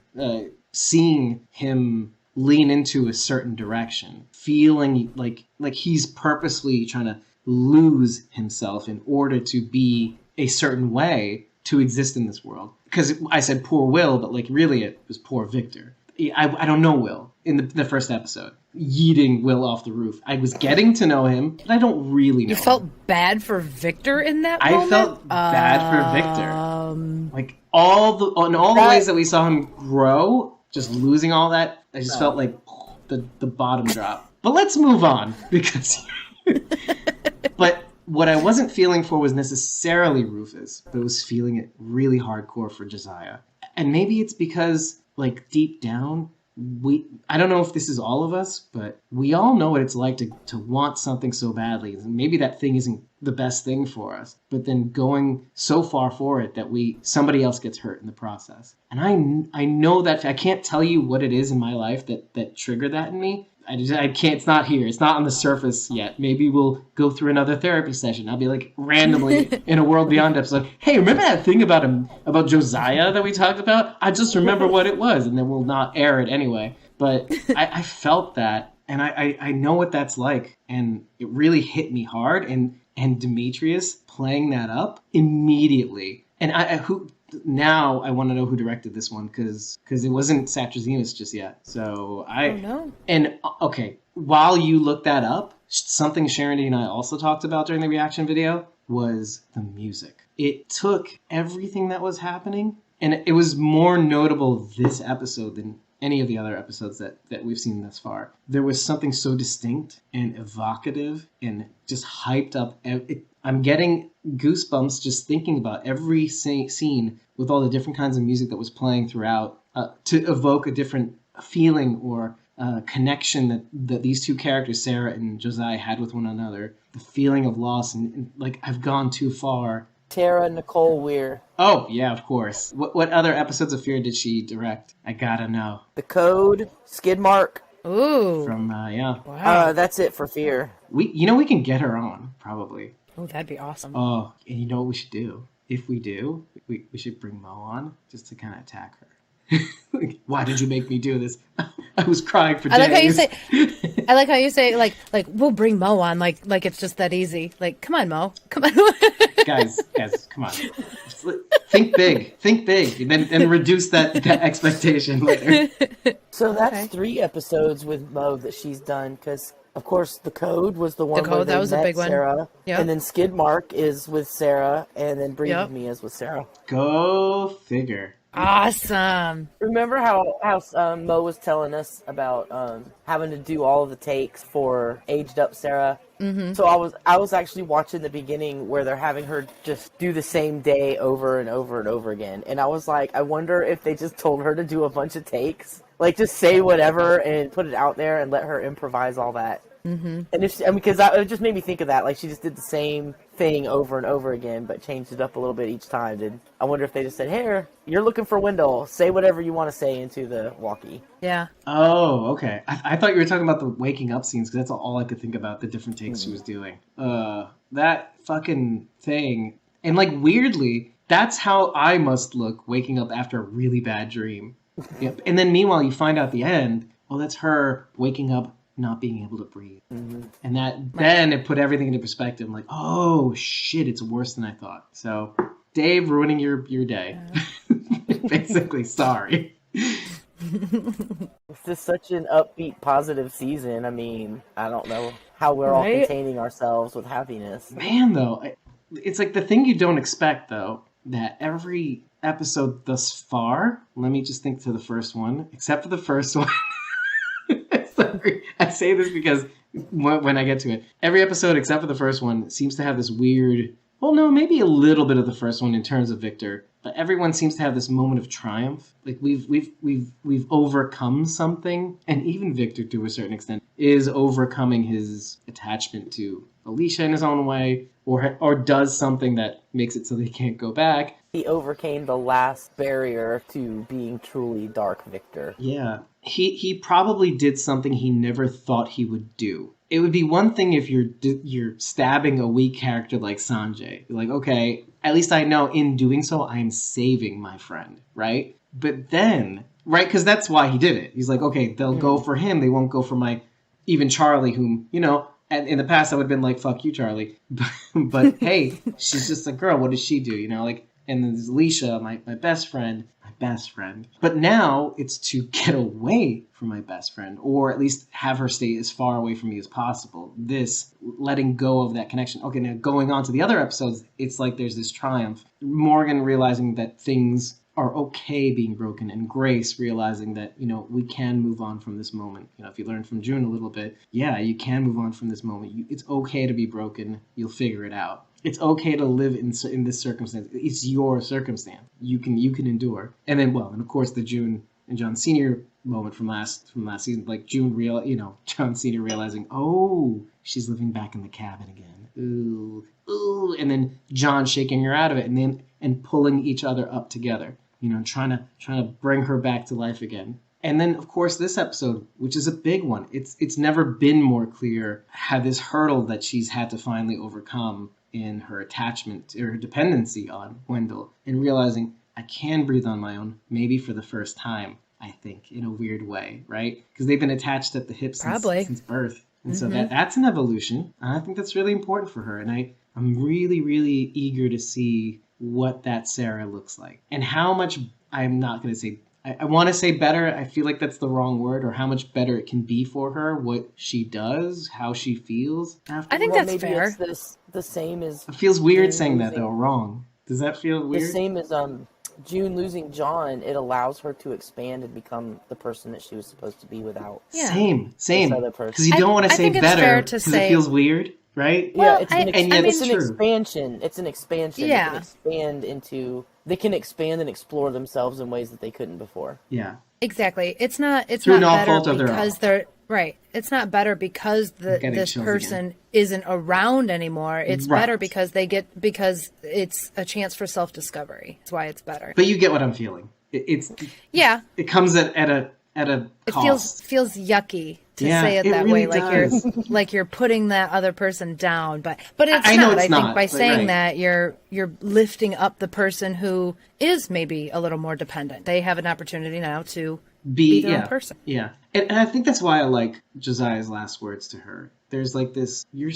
S1: seeing him lean into a certain direction, feeling like he's purposely trying to lose himself in order to be a certain way to exist in this world. Because I said poor Will, but like really it was poor Victor. I don't know Will in the first episode. Yeeting Will off the roof. I was getting to know him, but I don't really know him.
S3: You felt bad for Victor in that moment?
S1: I felt bad for Victor. Like all the ways that we saw him grow, just losing all that, I just felt like the bottom drop. But let's move on because but what I wasn't feeling for was necessarily Rufus, but I was feeling it really hardcore for Josiah. And maybe it's because like deep down I don't know if this is all of us, but we all know what it's like to want something so badly. And maybe that thing isn't the best thing for us, but then going so far for it that somebody else gets hurt in the process. And I know that I can't tell you what it is in my life that triggered that in me. I can't. It's not here. It's not on the surface yet. Maybe we'll go through another therapy session. I'll be like randomly in a World Beyond episode. Hey, remember that thing about Josiah that we talked about? I just remember what it was, and then we'll not air it anyway. But I felt that, and I know what that's like, and it really hit me hard. And Demetrius playing that up immediately, and now I want to know who directed this one because it wasn't Satrazemis just yet. So
S3: no.
S1: And okay, while you look that up, something Sharon and I also talked about during the reaction video was the music. It took everything that was happening, and it was more notable this episode than any of the other episodes that we've seen thus far. There was something so distinct and evocative and just hyped up. I'm getting goosebumps just thinking about every scene with all the different kinds of music that was playing throughout to evoke a different feeling or connection that these two characters, Sarah and Josiah, had with one another. The feeling of loss and like I've gone too far.
S4: Tara Nicole Weir.
S1: Oh, yeah, of course. What other episodes of Fear did she direct? I gotta know.
S4: The Code, Skid Mark.
S3: Ooh.
S1: From yeah.
S3: Wow.
S4: That's it for Fear.
S1: We can get her on probably.
S3: Oh, that'd be awesome.
S1: Oh, and you know what we should do? If we do, we should bring Mo on just to kind of attack her. Like, why did you make me do this? I was crying for days.
S3: I like how you say like we'll bring Mo on like it's just that easy. Like, come on, Mo, come on.
S1: guys, come on. Think big, and then reduce that expectation later.
S4: So that's 3 episodes with Mo that she's done, because of course The Code was the one where they
S3: that was
S4: met
S3: a big one.
S4: Sarah,
S3: Yep.
S4: and then Skid Mark is with Sarah, and then Breathe
S3: Yep.
S4: With Me is with Sarah.
S1: Go figure.
S3: Awesome.
S4: Remember how Mo was telling us about having to do all of the takes for aged up Sarah? Mm-hmm. So I was actually watching the beginning where they're having her just do the same day over and over and over again, and I was like, I wonder if they just told her to do a bunch of takes, like just say whatever and put it out there and let her improvise all that. Mm-hmm. And because it just made me think of that, like she just did the same thing over and over again, but changed it up a little bit each time. And I wonder if they just said, "Here, you're looking for Wendell. Say whatever you want to say into the walkie."
S3: Yeah.
S1: Oh, okay. I thought you were talking about the waking up scenes, because that's all I could think about, the different takes she was doing. That fucking thing. And like weirdly, that's how I must look waking up after a really bad dream. Yep. And then meanwhile, you find out at the end, oh, that's her waking up not being able to breathe. Mm-hmm. And then it put everything into perspective. I'm like, oh shit, it's worse than I thought. So Dave, ruining your day. Basically, sorry.
S4: This is such an upbeat, positive season. I mean, I don't know how we're all containing ourselves with happiness.
S1: Man, though, it's like the thing you don't expect, though, that every episode thus far, let me just think to the first one, except for the first one. Sorry, I say this because when I get to it, every episode except for the first one seems to have this weird, well, no, maybe a little bit of the first one in terms of Victor, but everyone seems to have this moment of triumph. Like we've overcome something, and even Victor, to a certain extent, is overcoming his attachment to Alicia in his own way, or does something that makes it so they can't go back.
S4: He overcame the last barrier to being truly Dark Victor.
S1: Yeah. He probably did something he never thought he would do. It would be one thing if you're stabbing a weak character like Sanjay. You're like, okay, at least I know in doing so I am saving my friend, right? But then, right, because that's why he did it. He's like, okay, they'll go for him. They won't go for even Charlie, whom, and in the past I would have been like, fuck you, Charlie. But hey, she's just a girl. What does she do? And then there's Alicia, my best friend. But now it's to get away from my best friend, or at least have her stay as far away from me as possible. This letting go of that connection. Okay, now going on to the other episodes, it's like there's this triumph. Morgan realizing that things are okay being broken, and Grace realizing that, we can move on from this moment. If you learn from June a little bit, yeah, you can move on from this moment. It's okay to be broken. You'll figure it out. It's okay to live in this circumstance. It's your circumstance. You can endure. And then, of course, the June and John Sr. moment from last season, like John Sr. realizing, oh, she's living back in the cabin again. Ooh, and then John shaking her out of it, and pulling each other up together. Trying to bring her back to life again. And then, of course, this episode, which is a big one. It's never been more clear how this hurdle that she's had to finally overcome in her attachment or her dependency on Wendell, and realizing I can breathe on my own, maybe for the first time, I think, in a weird way, right? Because they've been attached at the hip since birth. And so that's an evolution. And I think that's really important for her. And I'm really, really eager to see what that Sarah looks like. And how much, I'm not going to say, I want to say better. I feel like that's the wrong word, or how much better it can be for her, what she does, how she feels after.
S3: I think that's fair.
S4: It's the same as...
S1: It feels weird saying that, though, wrong. Does that feel weird?
S4: The same as June losing John, it allows her to expand and become the person that she was supposed to be without.
S3: Yeah.
S1: Same.
S4: This other person.
S1: Because you don't want to say better, because it feels weird, right?
S4: Yeah,
S3: well,
S4: it's an expansion. It's an expansion.
S3: Yeah.
S4: They can expand and explore themselves in ways that they couldn't before.
S1: Yeah.
S3: Exactly. It's not
S1: Through no
S3: better
S1: fault of their
S3: because
S1: own.
S3: they're right. It's not better because this person isn't around anymore. It's better because it's a chance for self-discovery. That's why it's better.
S1: But you get what I'm feeling. It comes at a at a
S3: It
S1: cost.
S3: feels yucky to
S1: Yeah,
S3: say it
S1: it
S3: that
S1: really
S3: way,
S1: does.
S3: like you're putting that other person down. But it's
S1: I know
S3: not.
S1: it's
S3: I think
S1: not,
S3: by
S1: but
S3: saying
S1: right.
S3: that you're lifting up the person who is maybe a little more dependent. They have an opportunity now to be their own person.
S1: Yeah, and I think that's why I like Josiah's last words to her. There's like this, you're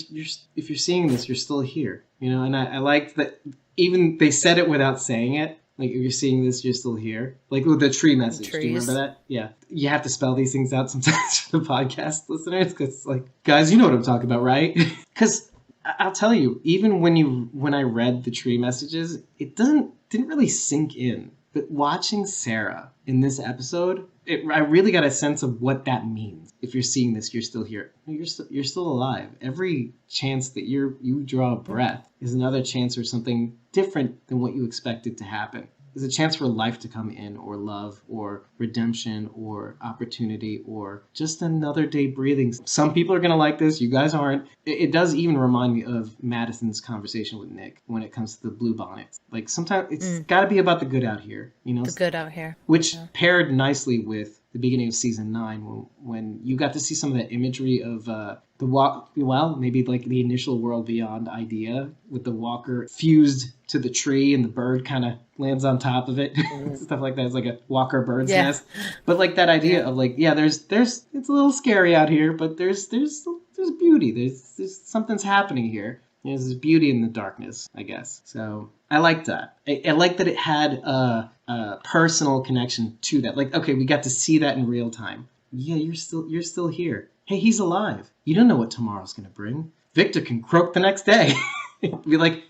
S1: if you're seeing this, you're still here, you know. And I liked that even they said it without saying it. Like, if you're seeing this, you're still here. Like with the tree message. Do you remember that? Yeah. You have to spell these things out sometimes for the podcast listeners, because like, guys, you know what I'm talking about, right? Because I'll tell you, even when I read the tree messages, it didn't really sink in. But watching Sarah in this episode, I really got a sense of what that means. If you're seeing this, you're still here. You're still alive. Every chance that you draw a breath is another chance for something different than what you expected to happen. There's a chance for life to come in, or love, or redemption, or opportunity, or just another day breathing. Some people are going to like this. You guys aren't. It does even remind me of Madison's conversation with Nick when it comes to the blue bonnets. Like, sometimes it's got to be about the good out here, you know?
S3: The good out here.
S1: Which paired nicely with the beginning of season 9 when you got to see some of that imagery of the walk, well, maybe like the initial world beyond idea with the walker fused to the tree and the bird kind of lands on top of it. Stuff like that. It's like a walker bird's nest. But like that idea of like, there's it's a little scary out here, but there's beauty. There's something's happening here. There's beauty in the darkness, I guess. So I like that. I like that it had a personal connection to that. Like, okay, we got to see that in real time. Yeah, you're still here. Hey, he's alive. You don't know what tomorrow's gonna bring. Victor can croak the next day. Be like,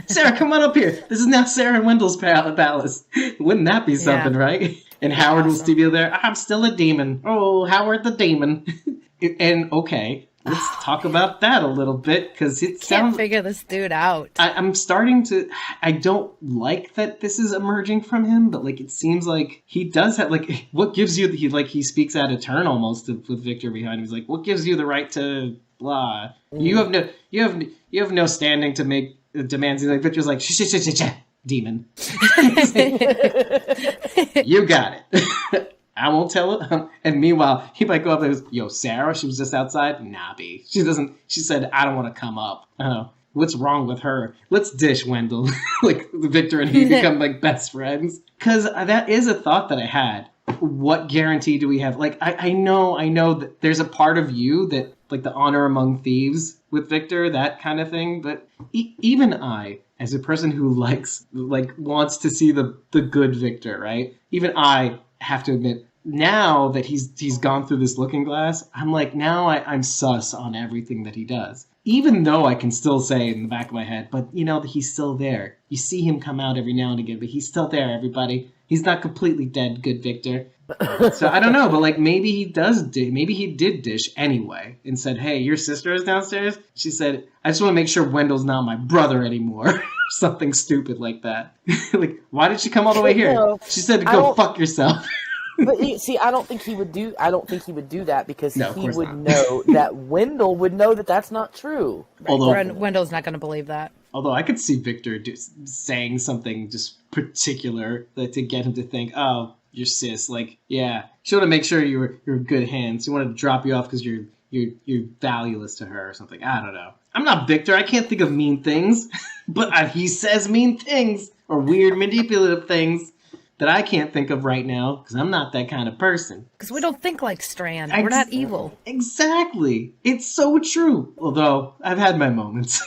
S1: Sarah, come on up here. This is now Sarah and Wendell's palace. Wouldn't that be something, right? And Howard will still be there. I'm still a demon. Oh, Howard the demon. And okay, let's talk about that a little bit, because it sounds.
S3: Can't figure this dude out.
S1: I'm starting to. I don't like that this is emerging from him, but like it seems like he does have like what gives you he speaks out of turn almost with Victor behind him. He's like, what gives you the right to blah? You have no standing to make demands. He's like, Victor's like, shh, demon. You got it. I won't tell it. And meanwhile, he might go up there and goes, yo, Sarah, she was just outside. Nah, B. She said, I don't want to come up. What's wrong with her? Let's dish, Wendell. Like, Victor and he become like best friends. Because that is a thought that I had. What guarantee do we have? Like, I know that there's a part of you that, like the honor among thieves with Victor, that kind of thing. But even I, as a person who wants to see the good Victor, right? Even I have to admit, now that he's gone through this looking glass, I'm like, now I'm sus on everything that he does. Even though I can still say in the back of my head, but you know, he's still there. You see him come out every now and again, but he's still there, everybody. He's not completely dead, good Victor. So I don't know, but like maybe he did dish anyway and said, hey, your sister is downstairs? She said, I just want to make sure Wendell's not my brother anymore. Something stupid like that. Like, why did she come all the way here?
S4: No,
S1: she said, go fuck yourself.
S4: But see, I don't think he would do that because he would
S1: not.
S4: know that Wendell would know that that's not true.
S3: Although Wendell's not going to believe that.
S1: Although I could see Victor saying something just particular to get him to think, oh, your sis, like, yeah, she wanted to make sure you're in good hands. She wanted to drop you off because you're valueless to her or something. I don't know. I'm not Victor. I can't think of mean things, but he says mean things or weird manipulative things that I can't think of right now because I'm not that kind of person. Because
S3: we don't think like Strand. We're not evil.
S1: Exactly. It's so true. Although I've had my moments.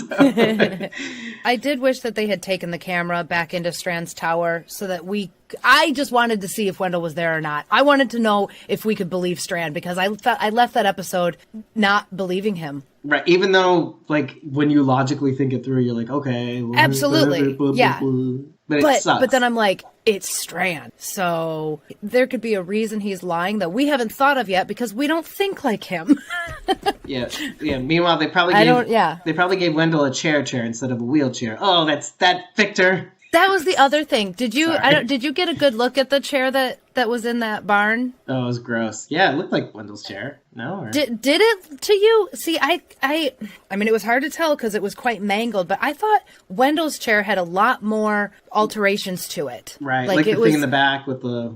S3: I did wish that they had taken the camera back into Strand's tower so that I just wanted to see if Wendell was there or not. I wanted to know if we could believe Strand because I left that episode not believing him.
S1: Right. Even though, like, when you logically think it through, you're like, okay. Well,
S3: absolutely. Yeah.
S1: But it sucks.
S3: But then I'm like, it's Strand. So there could be a reason he's lying that we haven't thought of yet because we don't think like him.
S1: Yeah. Meanwhile, they probably gave Wendell a chair instead of a wheelchair. Oh, that's that Victor.
S3: That was the other thing. Did you get a good look at the chair that that was in that barn?
S1: Oh, it was gross. Yeah, it looked like Wendell's chair. No? Or...
S3: Did it to you? See, I mean, it was hard to tell because it was quite mangled, but I thought Wendell's chair had a lot more alterations to it.
S1: Right, like the thing in the back with the...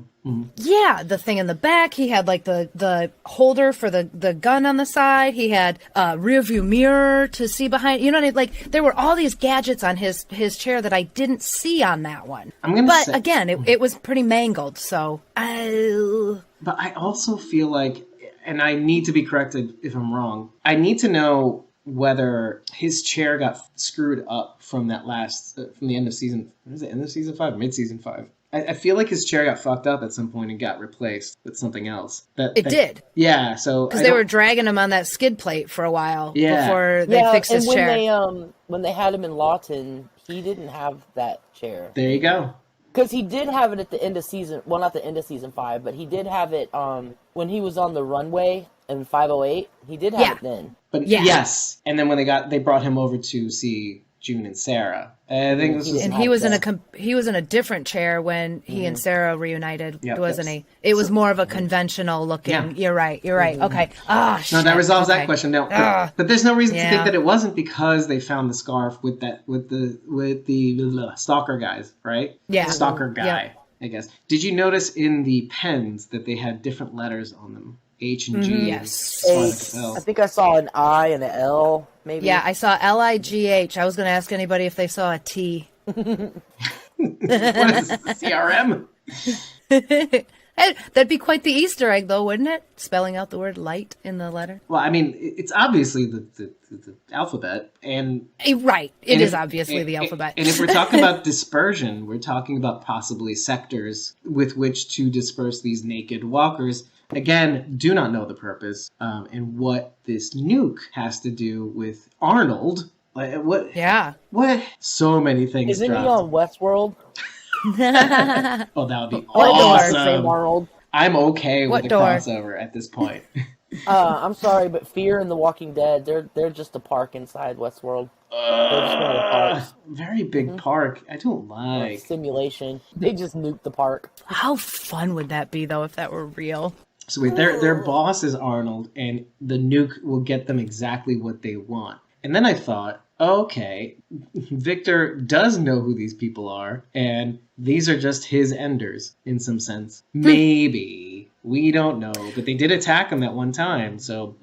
S3: Yeah, the thing in the back. He had like the holder for the gun on the side. He had a rear view mirror to see behind. You know what I mean? Like there were all these gadgets on his chair that I didn't see on that one. But again, it was pretty mangled. So,
S1: but I also feel like, and I need to be corrected if I'm wrong. I need to know whether his chair got screwed up from that from the end of season. What is it? End of season 5, mid-season 5. I feel like his chair got fucked up at some point and got replaced with something else. It
S3: did.
S1: Yeah, so...
S3: Because they were dragging him on that skid plate for a while before they fixed his chair.
S4: When they had him in Lawton, he didn't have that chair.
S1: There you go.
S4: Because he did have it at the end of season... Well, not the end of season 5, but he did have it when he was on the runway in 508. He did have it then.
S1: But yes. And then when they brought him over to see June and Sarah. I think this was...
S3: And he was in a different chair when he and Sarah reunited, wasn't he? It was more of a conventional looking... Yeah. You're right. Okay.
S1: No, that resolves that question. No, but there's no reason to think that it wasn't because they found the scarf with the stalker guys, right?
S3: Yeah.
S1: The stalker guy, I guess. Did you notice in the pens that they had different letters on them? H and G.
S3: Yes.
S4: I think I saw an I and an L, maybe.
S3: Yeah, I saw LIGH. I was going to ask anybody if they saw a T.
S1: What is this, CRM?
S3: That'd be quite the Easter egg, though, wouldn't it? Spelling out the word light in the letter.
S1: Well, I mean, it's obviously the alphabet, and
S3: right, it is obviously the alphabet.
S1: And if we're talking about dispersion, we're talking about possibly sectors with which to disperse these naked walkers. Again, do not know the purpose and what this nuke has to do with Arnold. What?
S3: Yeah.
S1: What? So many things.
S4: Isn't he on Westworld?
S1: Oh, that would be awesome.
S4: Same Arnold.
S1: I'm okay with the crossover at this point.
S4: I'm sorry, but Fear and The Walking Dead, they're just a park inside Westworld. They're just one of the parks.
S1: Very big park. I don't like.
S4: Simulation. They just nuked the park.
S3: How fun would that be, though, if that were real?
S1: So wait, their boss is Arnold, and the nuke will get them exactly what they want. And then I thought, okay, Victor does know who these people are, and these are just his enders, in some sense. Maybe. We don't know. But they did attack him that one time, so...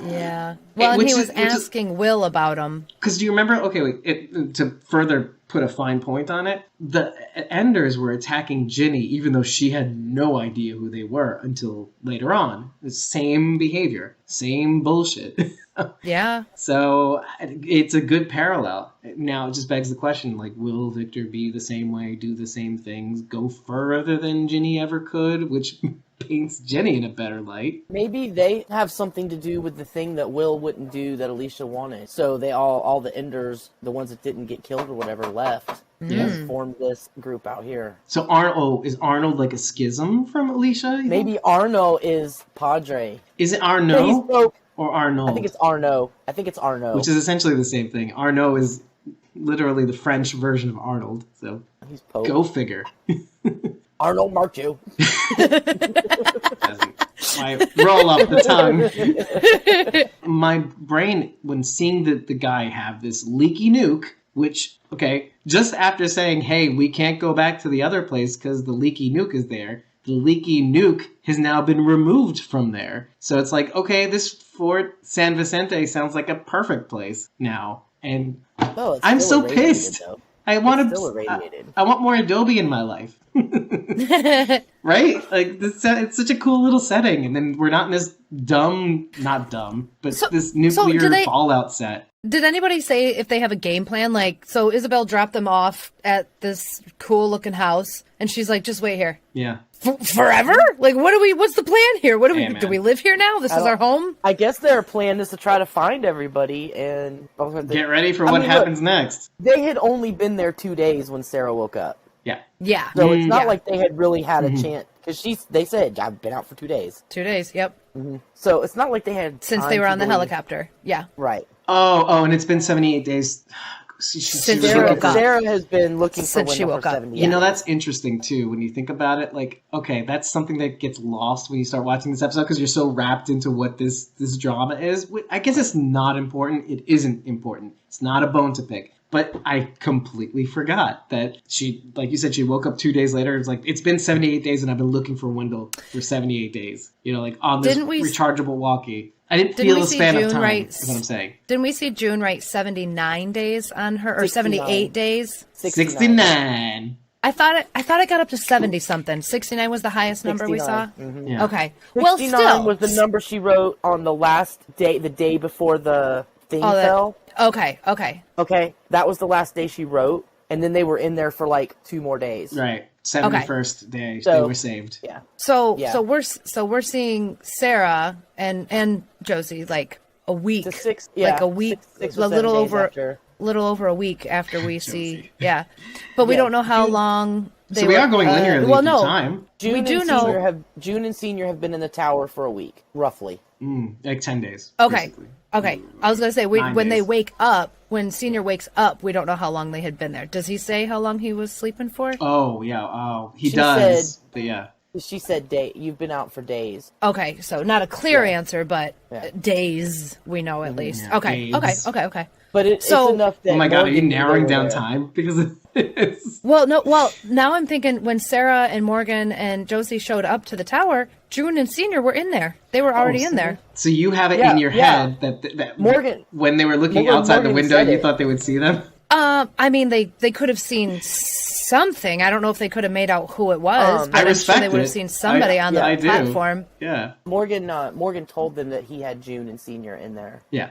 S3: Yeah. Well, and he was asking Will about him.
S1: Because do you remember... Okay, wait, to further put a fine point on it, the Enders were attacking Ginny, even though she had no idea who they were until later on. The same behavior. Same bullshit.
S3: Yeah.
S1: So it's a good parallel. Now it just begs the question, like, will Victor be the same way, do the same things, go further than Ginny ever could, which paints Jenny in a better light?
S4: Maybe they have something to do with the thing that Will wouldn't do that Alicia wanted. So they all the Enders, the ones that didn't get killed or whatever, left. And formed this group out here.
S1: So is Arnold like a schism from Alicia?
S4: Maybe Arno is Padre.
S1: Is it Arno? Or Arnold?
S4: I think it's Arno.
S1: Which is essentially the same thing. Arno is literally the French version of Arnold. So
S4: he's Pope.
S1: Go figure.
S4: Arnold marked you.
S1: I roll up the tongue. My brain, when seeing the guy have this leaky nuke, which, okay, just after saying, hey, we can't go back to the other place because the leaky nuke is there, the leaky nuke has now been removed from there. So it's like, okay, this Fort San Vicente sounds like a perfect place now. And I'm so pissed.
S4: Though.
S1: I want more Adobe in my life. Right? Like, it's such a cool little setting. And then we're not in this this nuclear fallout set.
S3: Did anybody say if they have a game plan? Like, so Isabel dropped them off at this cool looking house, and she's like, just wait here.
S1: Yeah.
S3: Forever? Like, what's the plan here? Do we live here now? This is our home?
S4: I guess their plan is to try to find everybody and...
S1: Get ready for what happens next.
S4: They had only been there 2 days when Sarah woke up.
S1: Yeah.
S3: Yeah.
S4: So it's not like they had really had a chance, because they said, I've been out for 2 days.
S3: 2 days, yep.
S4: Mm-hmm. So it's not like they had
S3: since they were on the helicopter. Yeah.
S4: Right.
S1: Oh, and it's been 78 days. She
S4: Sarah has been looking for
S3: since she
S4: Wendell
S3: woke
S4: for
S3: up.
S4: 70
S1: You know,
S4: years.
S1: that's interesting too when you think about it. Like, okay, that's something that gets lost when you start watching this episode because you're so wrapped into what this drama is. I guess it's not important. It isn't important. It's not a bone to pick. But I completely forgot that she, like you said, she woke up 2 days later. It's like, it's been 78 days and I've been looking for Wendell for 78 days. You know, like on this rechargeable walkie. I didn't feel the span of time, is what I'm saying.
S3: Didn't we see June write 79 days on her, or 78 days?
S1: 69.
S3: I thought it got up to 70 something. 69 was the highest number we saw.
S4: Mm-hmm.
S1: Yeah.
S3: Okay. Well,
S4: 69
S3: still
S4: was the number she wrote on the last day, the day before the thing fell.
S3: Okay.
S4: Okay, that was the last day she wrote, and then they were in there for like 2 more days.
S1: Right. 71st day they were saved.
S4: Yeah.
S3: So we're seeing Sarah and Josie like a week, like a week,
S4: six
S3: a little over
S4: after.
S3: little over a week after we see, but we don't know how long.
S1: So we are going linearly through time.
S4: June and Senior have been in the tower for a week, roughly.
S1: Like 10 days.
S3: Okay. Okay. I was going to say, when they
S1: days.
S3: wake up, when Senior wakes up, we don't know how long they had been there. Does he say how long he was sleeping for?
S1: Oh, yeah. Oh, he does. But yeah.
S4: She said, you've been out for days.
S3: Okay. So not a clear answer, but days we know at least.
S1: Yeah,
S3: okay.
S1: days.
S3: Okay.
S4: But it's enough that.
S1: Oh my God, are you
S4: Morgan
S1: narrowing down time? Because it's...
S3: Well, now I'm thinking when Sarah and Morgan and Josie showed up to the tower, June and Senior were in there. They were already in there.
S1: So you have it in your head that
S4: Morgan,
S1: when they were looking outside the window, you thought they would see them?
S3: I mean, they could have seen something. I don't know if they could have made out who it was, but I'm sure they would have seen somebody on the platform.
S1: Yeah.
S4: Morgan told them that he had June and Senior in there.
S1: Yeah.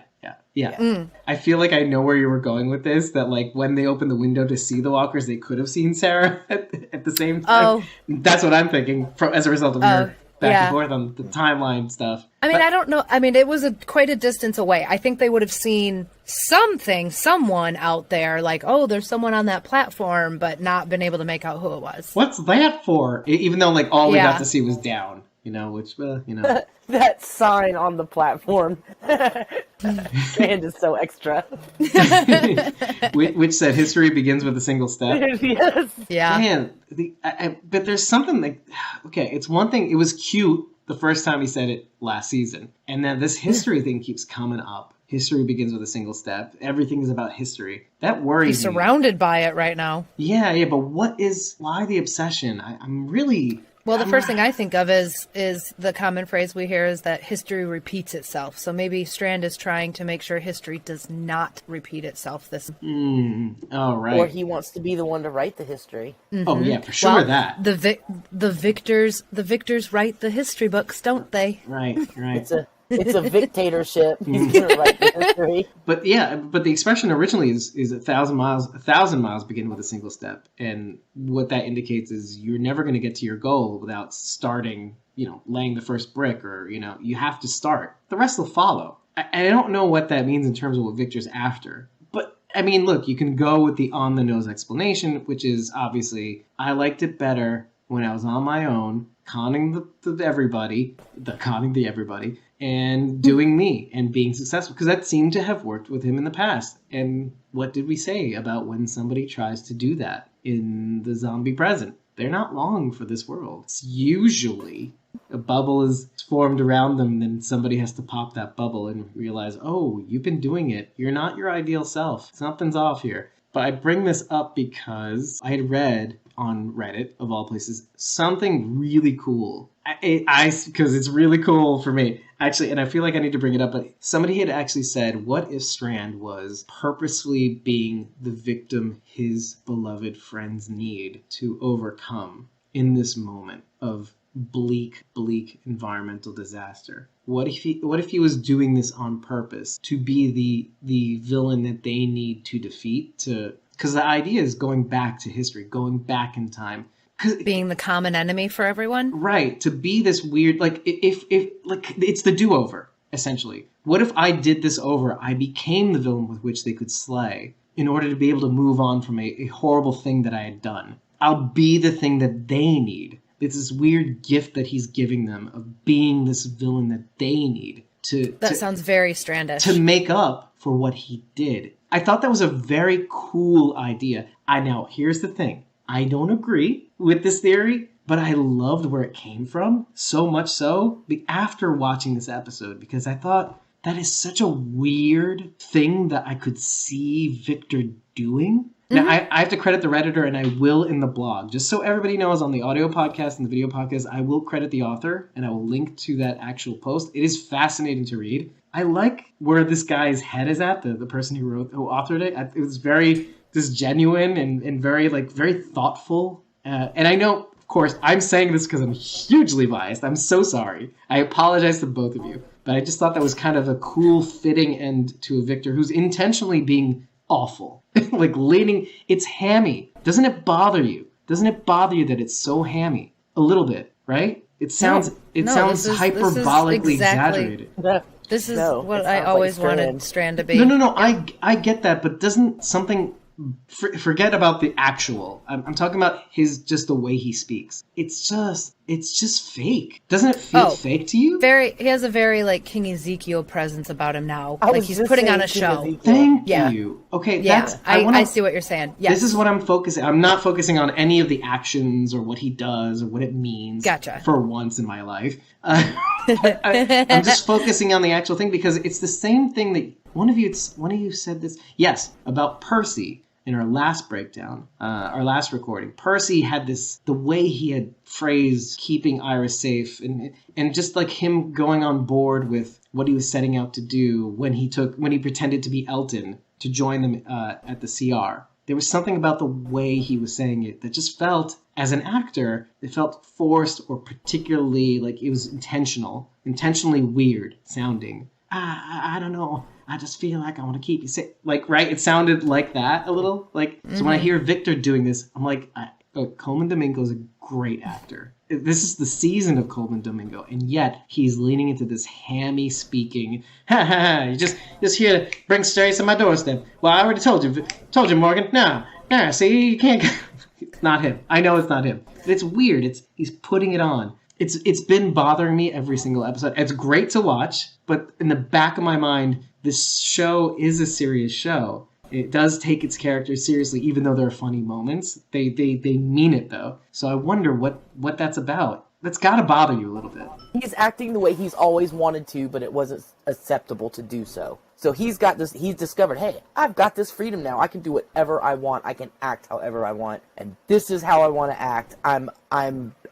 S1: I feel like I know where you were going with this, that like when they opened the window to see the walkers, they could have seen Sarah at the same time.
S3: Oh.
S1: That's what I'm thinking as a result of your back and forth on the timeline stuff.
S3: I mean, I don't know. I mean, it was quite a distance away. I think they would have seen someone out there, like, oh, there's someone on that platform, but not been able to make out who it was.
S1: What's that for? Even though like all we got to see was down, which,
S4: That sign on the platform. Strand is so extra.
S1: which said history begins with a single step.
S4: Yes.
S3: Yeah.
S1: Man, but there's something like, okay, it's one thing. It was cute the first time he said it last season. And then this history thing keeps coming up. History begins with a single step. Everything is about history. That worries me.
S3: He's surrounded by it right now.
S1: Yeah, but why the obsession? I'm really...
S3: Well, the first thing I think of is the common phrase we hear is that history repeats itself. So maybe Strand is trying to make sure history does not repeat itself this.
S1: Oh, right.
S4: Or he wants to be the one to write the history.
S3: Mm-hmm.
S1: Oh yeah, for sure that.
S3: The victors write the history books, don't they?
S1: Right.
S4: It's a dictatorship. He's gonna write the history.
S1: But the expression originally is 1,000 miles. 1,000 miles begin with a single step, and what that indicates is you're never going to get to your goal without starting. Laying the first brick, or you have to start. The rest will follow. I don't know what that means in terms of what Victor's after. But I mean, look, you can go with the on the nose explanation, which is obviously I liked it better when I was on my own, conning the everybody, and doing me and being successful, because that seemed to have worked with him in the past. And what did we say about when somebody tries to do that in the zombie present? They're not long for this world. It's usually a bubble is formed around them, then somebody has to pop that bubble and realize, oh, you've been doing it. You're not your ideal self. Something's off here. But I bring this up because I had read on Reddit, of all places, something really cool. Because it's really cool for me, actually, and I feel like I need to bring it up, but somebody had actually said, what if Strand was purposefully being the victim his beloved friends need to overcome in this moment of bleak environmental disaster? What if he was doing this on purpose to be the villain that they need to defeat? Because the idea is going back to history, going back in time.
S3: Being the common enemy for everyone?
S1: Right. To be this weird, like, if it's the do-over, essentially. What if I did this over? I became the villain with which they could slay in order to be able to move on from a horrible thing that I had done. I'll be the thing that they need. It's this weird gift that he's giving them of being this villain that they need to...
S3: That sounds very Strandish.
S1: To make up for what he did. I thought that was a very cool idea. Now, here's the thing. I don't agree with this theory, but I loved where it came from, so much so after watching this episode, because I thought that is such a weird thing that I could see Victor doing. Now, I have to credit the Redditor, and I will in the blog. Just so everybody knows, on the audio podcast and the video podcast, I will credit the author, and I will link to that actual post. It is fascinating to read. I like where this guy's head is at, the person who authored it. It was very just genuine and very thoughtful. And I know, of course, I'm saying this because I'm hugely biased. I'm so sorry. I apologize to both of you. But I just thought that was kind of a cool, fitting end to a Victor who's intentionally being awful. It's hammy. Doesn't it bother you? Doesn't it bother you that it's so hammy? A little bit, right? It sounds hyperbolically exaggerated.
S3: This is what I always wanted Strand to be.
S1: No. I get that, but doesn't something... Forget about the actual. I'm talking about just the way he speaks. It's just fake. Doesn't it feel fake to you?
S3: He has a very King Ezekiel presence about him now. He's putting on a show.
S1: Ezekiel. Thank you. Okay,
S3: yeah, I see what you're saying. Yes.
S1: This is what I'm focusing. I'm not focusing on any of the actions or what he does or what it means.
S3: Gotcha.
S1: For once in my life, I'm just focusing on the actual thing because it's the same thing that one of you said this. Yes, about Percy. In our last breakdown, our last recording, Percy had the way he had phrased keeping Iris safe and just him going on board with what he was setting out to do when he pretended to be Elton to join them at the CR. There was something about the way he was saying it that just felt, as an actor, it felt forced or particularly it was intentionally weird sounding. I don't know. I just feel like I want to keep you safe. Right? It sounded like that a little. So when I hear Victor doing this, I'm like, Coleman Domingo's a great actor. This is the season of Coleman Domingo, and yet he's leaning into this hammy speaking. Ha ha ha! You just here to bring stories to my doorstep. Well, I already told you, Morgan. No, see, you can't. It's not him. I know it's not him. But it's weird. He's putting it on. It's been bothering me every single episode. It's great to watch, but in the back of my mind, this show is a serious show. It does take its characters seriously, even though there are funny moments. They mean it, though. So I wonder what that's about. That's got to bother you a little bit.
S4: He's acting the way he's always wanted to, but it wasn't acceptable to do so. So he's discovered, hey, I've got this freedom now. I can do whatever I want. I can act however I want. And this is how I want to act. I'm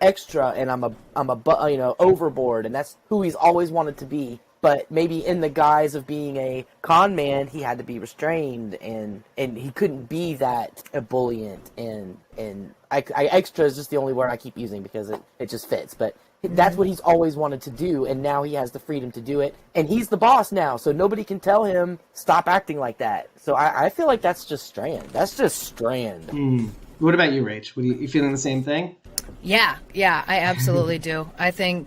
S4: extra and I'm overboard. And that's who he's always wanted to be. But maybe in the guise of being a con man, he had to be restrained, and he couldn't be that ebullient. And extra is just the only word I keep using because it just fits. But that's what he's always wanted to do, and now he has the freedom to do it. And he's the boss now, so nobody can tell him, stop acting like that. So I feel like that's just Strand. That's just Strand.
S1: What about you, Rach? You feeling the same thing?
S3: Yeah, I absolutely do. I think,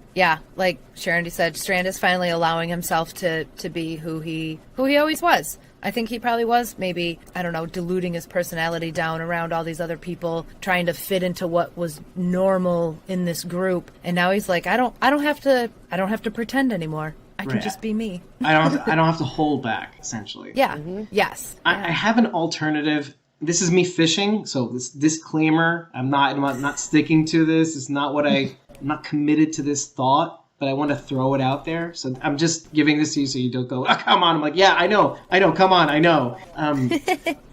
S3: like Sharon said, Strand is finally allowing himself to be who he always was. I think he probably was maybe, I don't know, diluting his personality down around all these other people, trying to fit into what was normal in this group. And now he's like, I don't have to pretend anymore. I can just be me. I
S1: don't have to hold back, essentially.
S3: Yeah. Mm-hmm. Yes.
S1: I have an alternative. This is me fishing, so this disclaimer, I'm not sticking to this. It's not I'm not committed to this thought, but I want to throw it out there. So I'm just giving this to you so you don't go, oh, come on. I'm like, yeah, I know, come on, I know.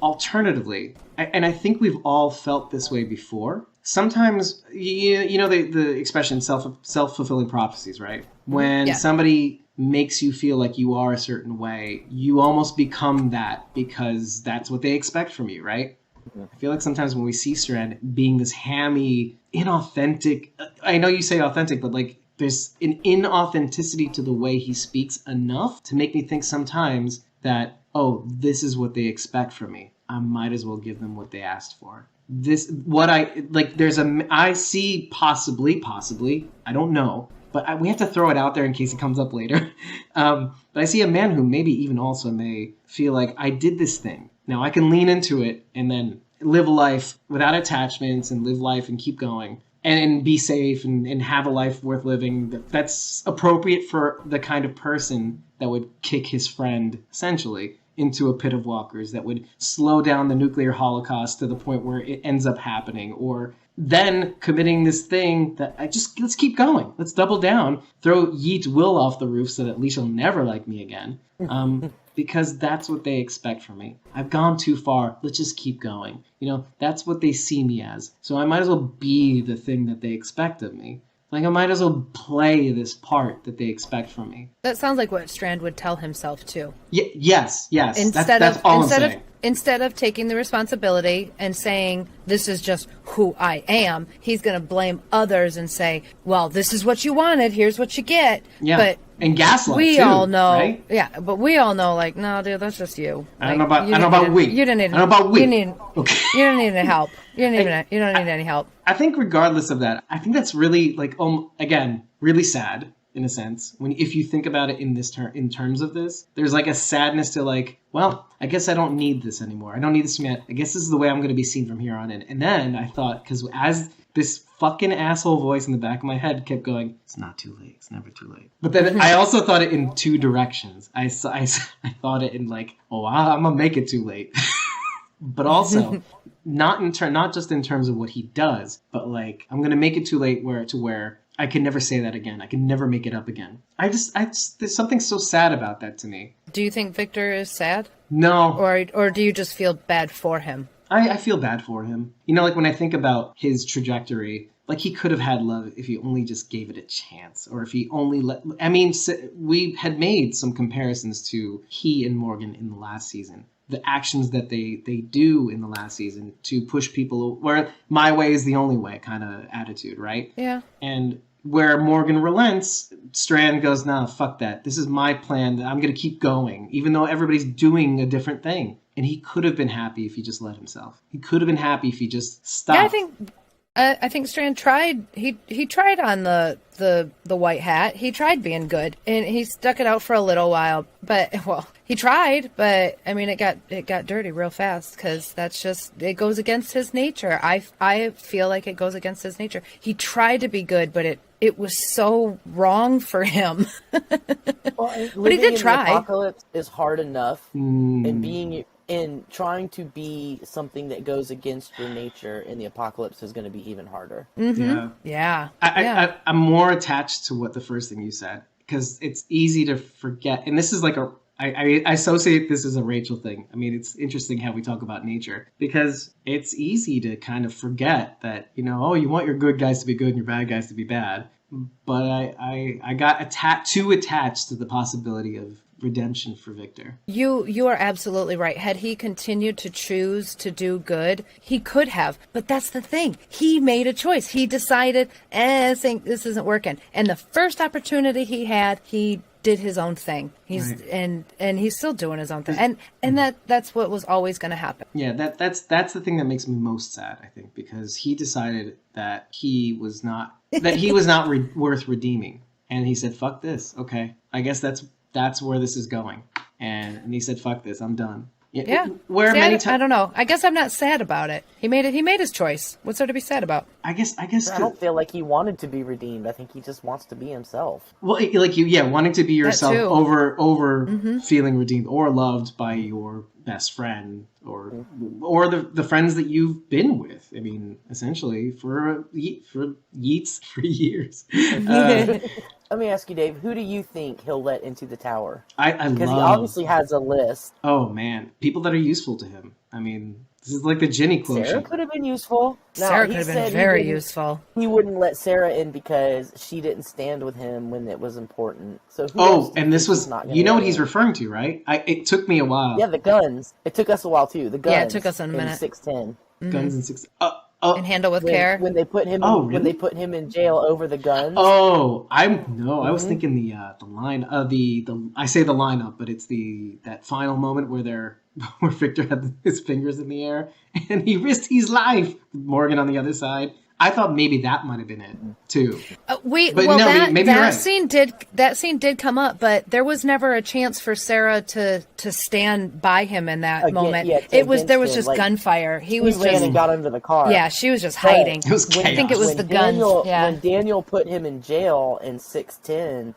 S1: Alternatively, and I think we've all felt this way before. Sometimes, you know the expression self-fulfilling prophecies, right? When somebody makes you feel like you are a certain way, you almost become that because that's what they expect from you, right? I feel like sometimes when we see Strand being this hammy, inauthentic, I know you say authentic, but there's an inauthenticity to the way he speaks enough to make me think sometimes that, oh, this is what they expect from me. I might as well give them what they asked for. I see possibly, I don't know, but we have to throw it out there in case it comes up later. But I see a man who maybe even also may feel like I did this thing. Now I can lean into it and then live life without attachments and live life and keep going and be safe and have a life worth living. That's appropriate for the kind of person that would kick his friend, essentially, into a pit of walkers that would slow down the nuclear holocaust to the point where it ends up happening, or then committing this thing that let's keep going. Let's double down, throw Yeet Will off the roof so that at least he'll never like me again. Because that's what they expect from me. I've gone too far. Let's just keep going. That's what they see me as. So I might as well be the thing that they expect of me. Like, I might as well play this part that they expect from me.
S3: That sounds like what Strand would tell himself, too.
S1: Yes. That's all I'm saying.
S3: Instead of taking the responsibility and saying, this is just who I am, he's going to blame others and say, well, this is what you wanted, here's what you get.
S1: Yeah.
S3: But
S1: and gaslight,
S3: we
S1: too,
S3: all know,
S1: right?
S3: Yeah, but we all know, like, no, dude, that's just you.
S1: I don't know about we.
S3: You didn't need.
S1: I don't know about we.
S3: Okay. You don't need any help. You don't need any help.
S1: I think regardless of that, I think that's really, like, again, really sad in a sense. If you think about it in terms of this, there's like a sadness to, like, well, I guess I don't need this anymore. I don't need this from yet. I guess this is the way I'm going to be seen from here on in. And then I thought, because as this fucking asshole voice in the back of my head kept going, it's not too late. It's never too late. But then I also thought it in two directions. I thought it in like, oh, I'm going to make it too late. But also not just in terms of what he does, but like, I'm going to make it too late where I can never say that again. I can never make it up again. There's something so sad about that to me.
S3: Do you think Victor is sad?
S1: No.
S3: Or do you just feel bad for him?
S1: I feel bad for him. Like when I think about his trajectory, like he could have had love if he only just gave it a chance, or if he only we had made some comparisons to he and Morgan in the last season. The actions that they do in the last season to push people where my way is the only way kind of attitude, right?
S3: Yeah.
S1: And where Morgan relents, Strand goes, nah, fuck that. This is my plan. I'm going to keep going, even though everybody's doing a different thing. And he could have been happy if he just let himself. He could have been happy if he just stopped.
S3: Yeah, I think Strand tried. He tried on the white hat. He tried being good, and he stuck it out for a little while. But he tried. But I mean, it got dirty real fast because it goes against his nature. I feel like it goes against his nature. He tried to be good, but it was so wrong for him. But he did try.
S4: The apocalypse is hard enough, and trying to be something that goes against your nature in the apocalypse is going to be even harder.
S3: Mm-hmm. Yeah.
S1: I'm more attached to what the first thing you said, because it's easy to forget. And this is like I associate this as a Rachel thing. I mean, it's interesting how we talk about nature, because it's easy to kind of forget that, you want your good guys to be good and your bad guys to be bad. But I got too attached to the possibility of redemption for Victor.
S3: You are absolutely right. Had he continued to choose to do good, he could have. But that's the thing. He made a choice. He decided, this isn't working. And the first opportunity he had, he did his own thing. And he's still doing his own thing. And that's what was always going to happen.
S1: Yeah, that's the thing that makes me most sad, I think, because he decided that he was not worth redeeming. And he said, fuck this. Okay. I guess that's where this is going. And he said, fuck this, I'm done.
S3: Yeah. I don't know. I guess I'm not sad about it. He made his choice. What's there to be sad about?
S1: I guess
S4: I don't feel like he wanted to be redeemed. I think he just wants to be himself.
S1: Well, like wanting to be yourself over feeling redeemed or loved by your best friend or the friends that you've been with. I mean, essentially for yeets for years.
S4: Let me ask you, Dave, who do you think he'll let into the tower?
S1: Because
S4: he obviously has a list.
S1: Oh, man. People that are useful to him. I mean, this is like the Ginny quotient.
S4: Sarah could have been useful.
S3: Sarah could have been very useful.
S4: He wouldn't let Sarah in because she didn't stand with him when it was important. So
S1: and this was, what he's referring to, right? It took me a while.
S4: Yeah, the guns. It took us a while, too. The guns.
S3: Yeah, it took us a minute.
S4: 610.
S1: Guns in 610.
S3: And handle with care.
S4: When they put him, when they put him in jail over the guns.
S1: Oh, I was thinking the line, I say the lineup, but it's that final moment where Victor had his fingers in the air and he risked his life. Morgan on the other side. I thought maybe that might have been it too.
S3: Maybe
S1: you're right.
S3: scene did come up, but there was never a chance for Sarah to stand by him in that moment.
S4: Yeah,
S3: there was just gunfire. He was
S4: ran
S3: just
S4: and got under the car.
S3: Yeah, she was just hiding.
S1: It was chaos.
S3: I think it was the guns.
S4: When Daniel put him in jail in 610,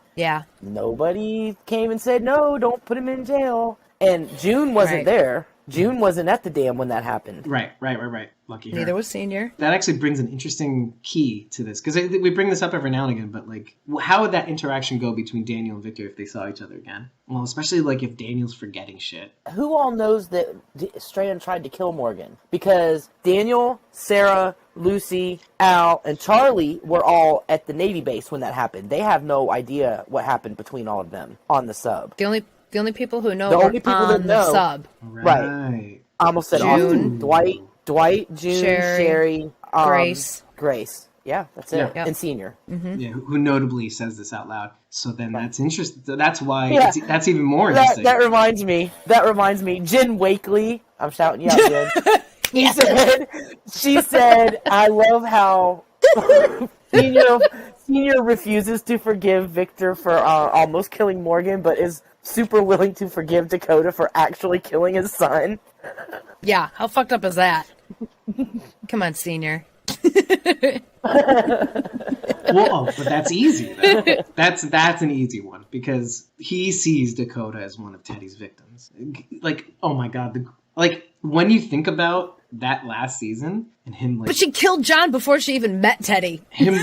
S4: nobody came and said, no, don't put him in jail. And June wasn't there. June wasn't at the dam when that happened.
S1: Right. Lucky her.
S3: Neither was Senior.
S1: That actually brings an interesting key to this, because we bring this up every now and again, but like, how would that interaction go between Daniel and Victor if they saw each other again? Well, especially like if Daniel's forgetting shit.
S4: Who all knows that Strand tried to kill Morgan? Because Daniel, Sarah, Lucy, Al, and Charlie were all at the Navy base when that happened. They have no idea what happened between all of them on the sub.
S3: The only people who know are on the sub.
S1: Right.
S4: I almost said Austin. Dwight, June, Sherry, Grace. Yeah, that's it. Yeah. And Senior.
S3: Mm-hmm.
S1: Yeah, who notably says this out loud. So then that's interesting. That's why that's even more interesting.
S4: That reminds me. Jen Wakely. I'm shouting you out, Jen. She said, I love how Senior refuses to forgive Victor for almost killing Morgan, but is super willing to forgive Dakota for actually killing his son.
S3: Yeah, how fucked up is that? Come on, Senior.
S1: Well, but that's easy, though. That's an easy one, because he sees Dakota as one of Teddy's victims. Like, oh my God. When you think about that last season, and him like...
S3: But she killed John before she even met Teddy.
S1: Him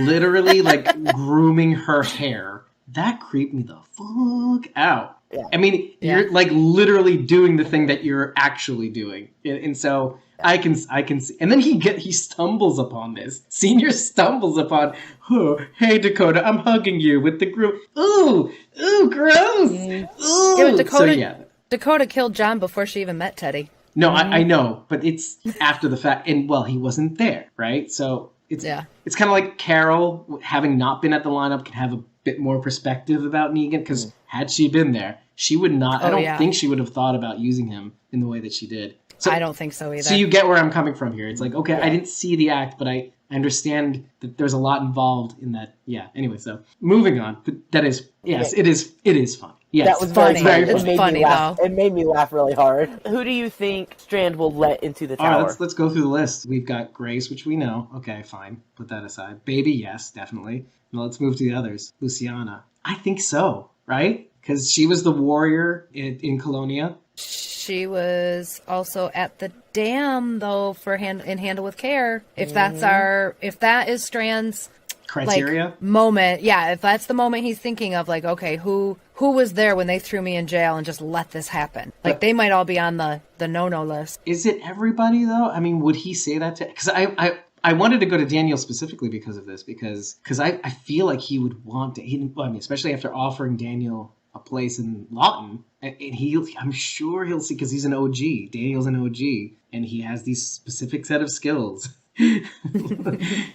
S1: literally, like, grooming her hair. That creeped me the fuck out.
S4: Yeah.
S1: I mean, you're, like, literally doing the thing that you're actually doing. And so... I can see, and then he stumbles upon this. Senior stumbles upon, hey Dakota, I'm hugging you with the group. Ooh, gross. Ooh.
S3: Yeah, but Dakota killed John before she even met Teddy.
S1: No, I know, but it's after the fact, and well, he wasn't there, right? So it's kind of like Carol, having not been at the lineup, can have a bit more perspective about Negan, because had she been there, she would not. I don't think she would have thought about using him in the way that she did. So,
S3: I don't think so either.
S1: So you get where I'm coming from here. It's like, okay, I didn't see the act, but I understand that there's a lot involved in that. Yeah. Anyway, so moving on. But that is, yes, it is fun. Yes,
S4: that was
S3: funny.
S4: Very
S3: funny. It's funny though.
S4: It made me laugh really hard. Who do you think Strand will let into the tower?
S1: All right, let's go through the list. We've got Grace, which we know. Okay, fine. Put that aside. Baby, yes, definitely. Now let's move to the others. Luciana. I think so, right? Because she was the warrior in Colonia.
S3: She was also at the dam though for Handle with Care. If that is Strand's
S1: criteria
S3: moment, if that's the moment he's thinking of, like, okay, who was there when they threw me in jail and just let this happen? Like, they might all be on the no list.
S1: Is it everybody though? I mean, would he say that to? Because I wanted to go to Daniel specifically because of this, because I feel like he would want to. Especially after offering Daniel a place in Lawton, and I'm sure he'll see, because he's an OG. Daniel's an OG, and he has these specific set of skills.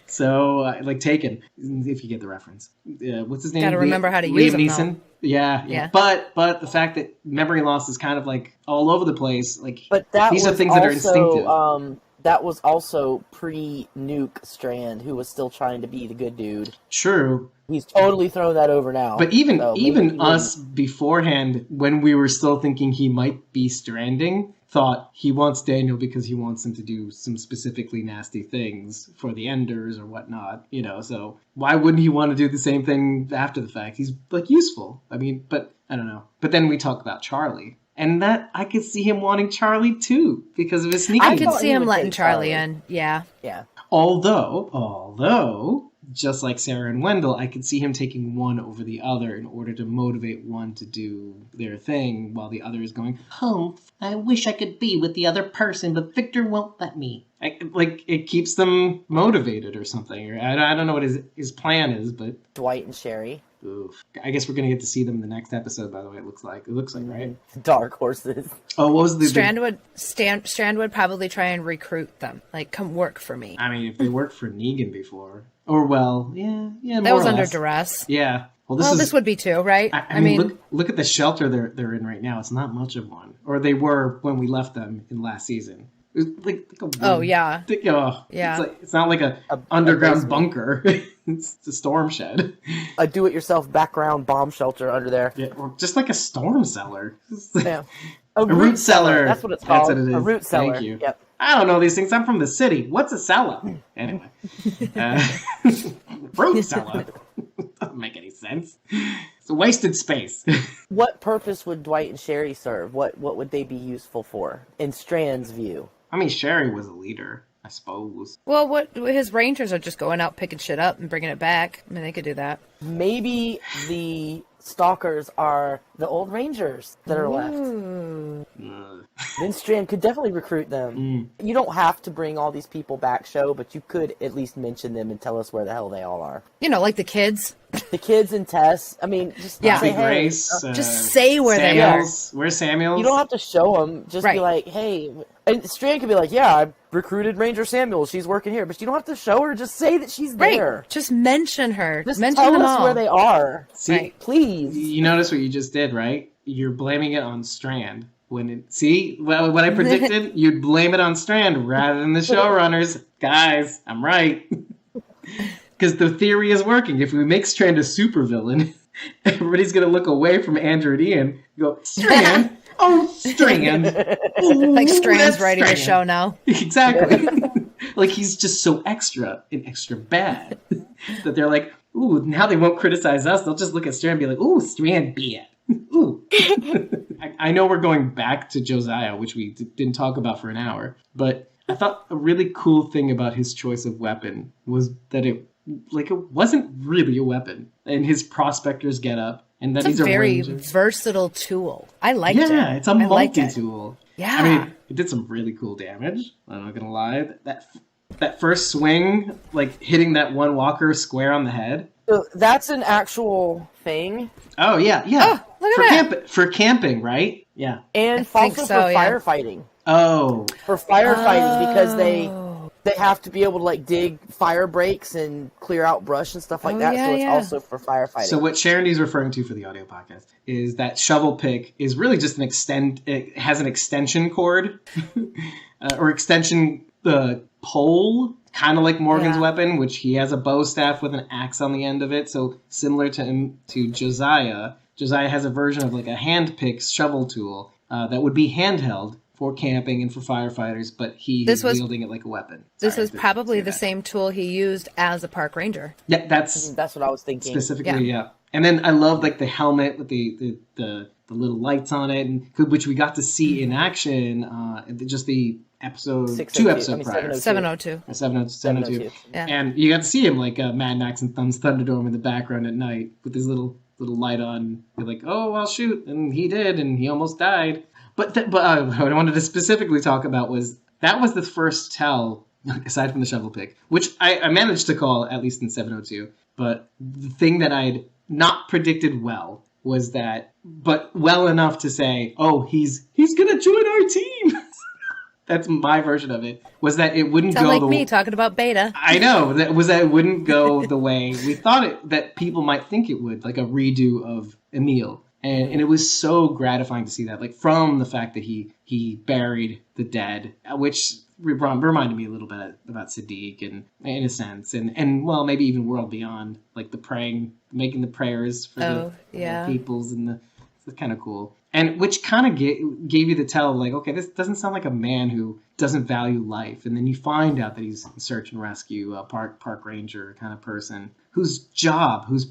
S1: So, like Taken, if you get the reference. What's his name?
S3: Gotta remember how to use
S1: Liam
S3: them.
S1: Neeson. Yeah. But the fact that memory loss is kind of like all over the place. Like,
S4: but these are things that are instinctive. That was also pre-Nuke Strand, who was still trying to be the good dude.
S1: True.
S4: He's totally thrown that over now.
S1: But even us beforehand, when we were still thinking he might be stranding, thought he wants Daniel because he wants him to do some specifically nasty things for the Enders or whatnot, so why wouldn't he want to do the same thing after the fact? He's, like, useful. I mean, but I don't know. But then we talk about Charlie. And that, I could see him wanting Charlie too, because of his sneaking.
S3: I could see him letting Charlie in. Yeah.
S1: Although, just like Sarah and Wendell, I could see him taking one over the other in order to motivate one to do their thing, while the other is going, I wish I could be with the other person, but Victor won't let me. It keeps them motivated or something. Or I don't know what his plan is, but...
S4: Dwight and Sherry.
S1: Oof. I guess we're going to get to see them in the next episode, by the way, it looks like, right?
S4: Dark horses.
S1: Oh, what was the...
S3: Strand would probably try and recruit them. Like, come work for me.
S1: I mean, if they worked for Negan before... Or, well, yeah,
S3: that was under duress.
S1: Yeah.
S3: Well, this would be too, right?
S1: I mean, look at the shelter they're in right now. It's not much of one. Or they were when we left them in last season. It's like a
S3: Oh, yeah.
S1: Yeah. It's not like a underground bunker. It's a storm shed.
S4: A do-it-yourself background bomb shelter under there.
S1: Yeah, or just like a storm cellar.
S4: Yeah.
S1: A root cellar.
S4: That's what it's called.
S1: That's what it is.
S4: A root cellar.
S1: Thank you.
S4: Yep.
S1: I don't know these things. I'm from the city. What's a cellar? Anyway. Root cellar. Doesn't make any sense. It's a wasted space.
S4: What purpose would Dwight and Sherry serve? What would they be useful for, in Strand's view?
S1: I mean, Sherry was a leader, I suppose.
S3: Well, his rangers are just going out picking shit up and bringing it back. I mean, they could do that.
S4: Maybe the stalkers are the old rangers that are left. Then Strand could definitely recruit them. You don't have to bring all these people back, show, but you could at least mention them and tell us where the hell they all are.
S3: You know, like the kids.
S4: The kids and Tess. I mean, just say,
S1: Grace,
S3: just say where
S1: Samuels.
S3: they are.
S1: Where's Samuels?
S4: You don't have to show them. Just be like, hey. And Strand could be like, yeah, I recruited Ranger Samuel. She's working here. But you don't have to show her. Just say that she's there.
S3: Right. Just mention her.
S4: Just
S3: mention
S4: tell
S3: them
S4: us
S3: all.
S4: where they are.
S1: See,
S4: please.
S1: You notice what you just did, right? You're blaming it on Strand. What I predicted? You'd blame it on Strand rather than the showrunners. Guys, I'm right. Because the theory is working. If we make Strand a supervillain, everybody's going to look away from Andrew and Ian and go, Strand? Oh, Strand. Ooh,
S3: like Strand's writing the show now.
S1: Exactly. Like he's just so extra and extra bad that they're like, ooh, now they won't criticize us. They'll just look at Strand and be like, ooh, Strand bad. Ooh. I know we're going back to Josiah, which we didn't talk about for an hour, but I thought a really cool thing about his choice of weapon was that it wasn't really a weapon, and his prospector's getup, and that he's a
S3: very
S1: ranger.
S3: Versatile tool. I liked it.
S1: Yeah, it's a multi-tool.
S3: Yeah,
S1: I mean, it did some really cool damage. I'm not gonna lie. That first swing, like hitting that one walker square on the head.
S4: So that's an actual thing.
S1: Oh yeah.
S3: Oh, look at that.
S1: For camping, right? Yeah.
S4: And also for firefighting.
S1: Oh.
S4: For firefighting, because they have to be able to like dig fire breaks and clear out brush and stuff like that. So it's also for firefighting.
S1: So what Sharondy's referring to for the audio podcast is that shovel pick is really just it has an extension cord or extension pole, kind of like Morgan's weapon, which he has a bow staff with an axe on the end of it. So similar to Josiah. Josiah has a version of like a hand pick shovel tool that would be handheld for camping and for firefighters, but is wielding it like a weapon.
S3: This was probably the same tool he used as a park ranger.
S1: Yeah, that's
S4: what I was thinking.
S1: Specifically, yeah. And then I love like the helmet with the little lights on it, and which we got to see in action. Just the two episodes prior.
S3: 702.
S1: 702. Yeah. And you got to see him like Mad Max and Thumbs Thunderdome in the background at night with his little light on. You're like, oh, I'll shoot, and he did, and he almost died. But what I wanted to specifically talk about was that was the first tell, aside from the shovel pick, which I managed to call at least in 702. But the thing that I'd not predicted well was that, but well enough to say, oh, he's gonna join our team. That's my version of it. Was that it wouldn't
S3: Sound
S1: go
S3: like me talking about Beta.
S1: I know that it wouldn't go the way we thought that people might think it would, like a redo of Emil. And it was so gratifying to see that, like from the fact that he buried the dead, which reminded me a little bit about Sadiq and in a sense, and well, maybe even World Beyond, like the praying, making the prayers for the peoples, and it's kind of cool. And which kind of gave you the tell, like, okay, this doesn't sound like a man who doesn't value life. And then you find out that he's a search and rescue, park ranger kind of person whose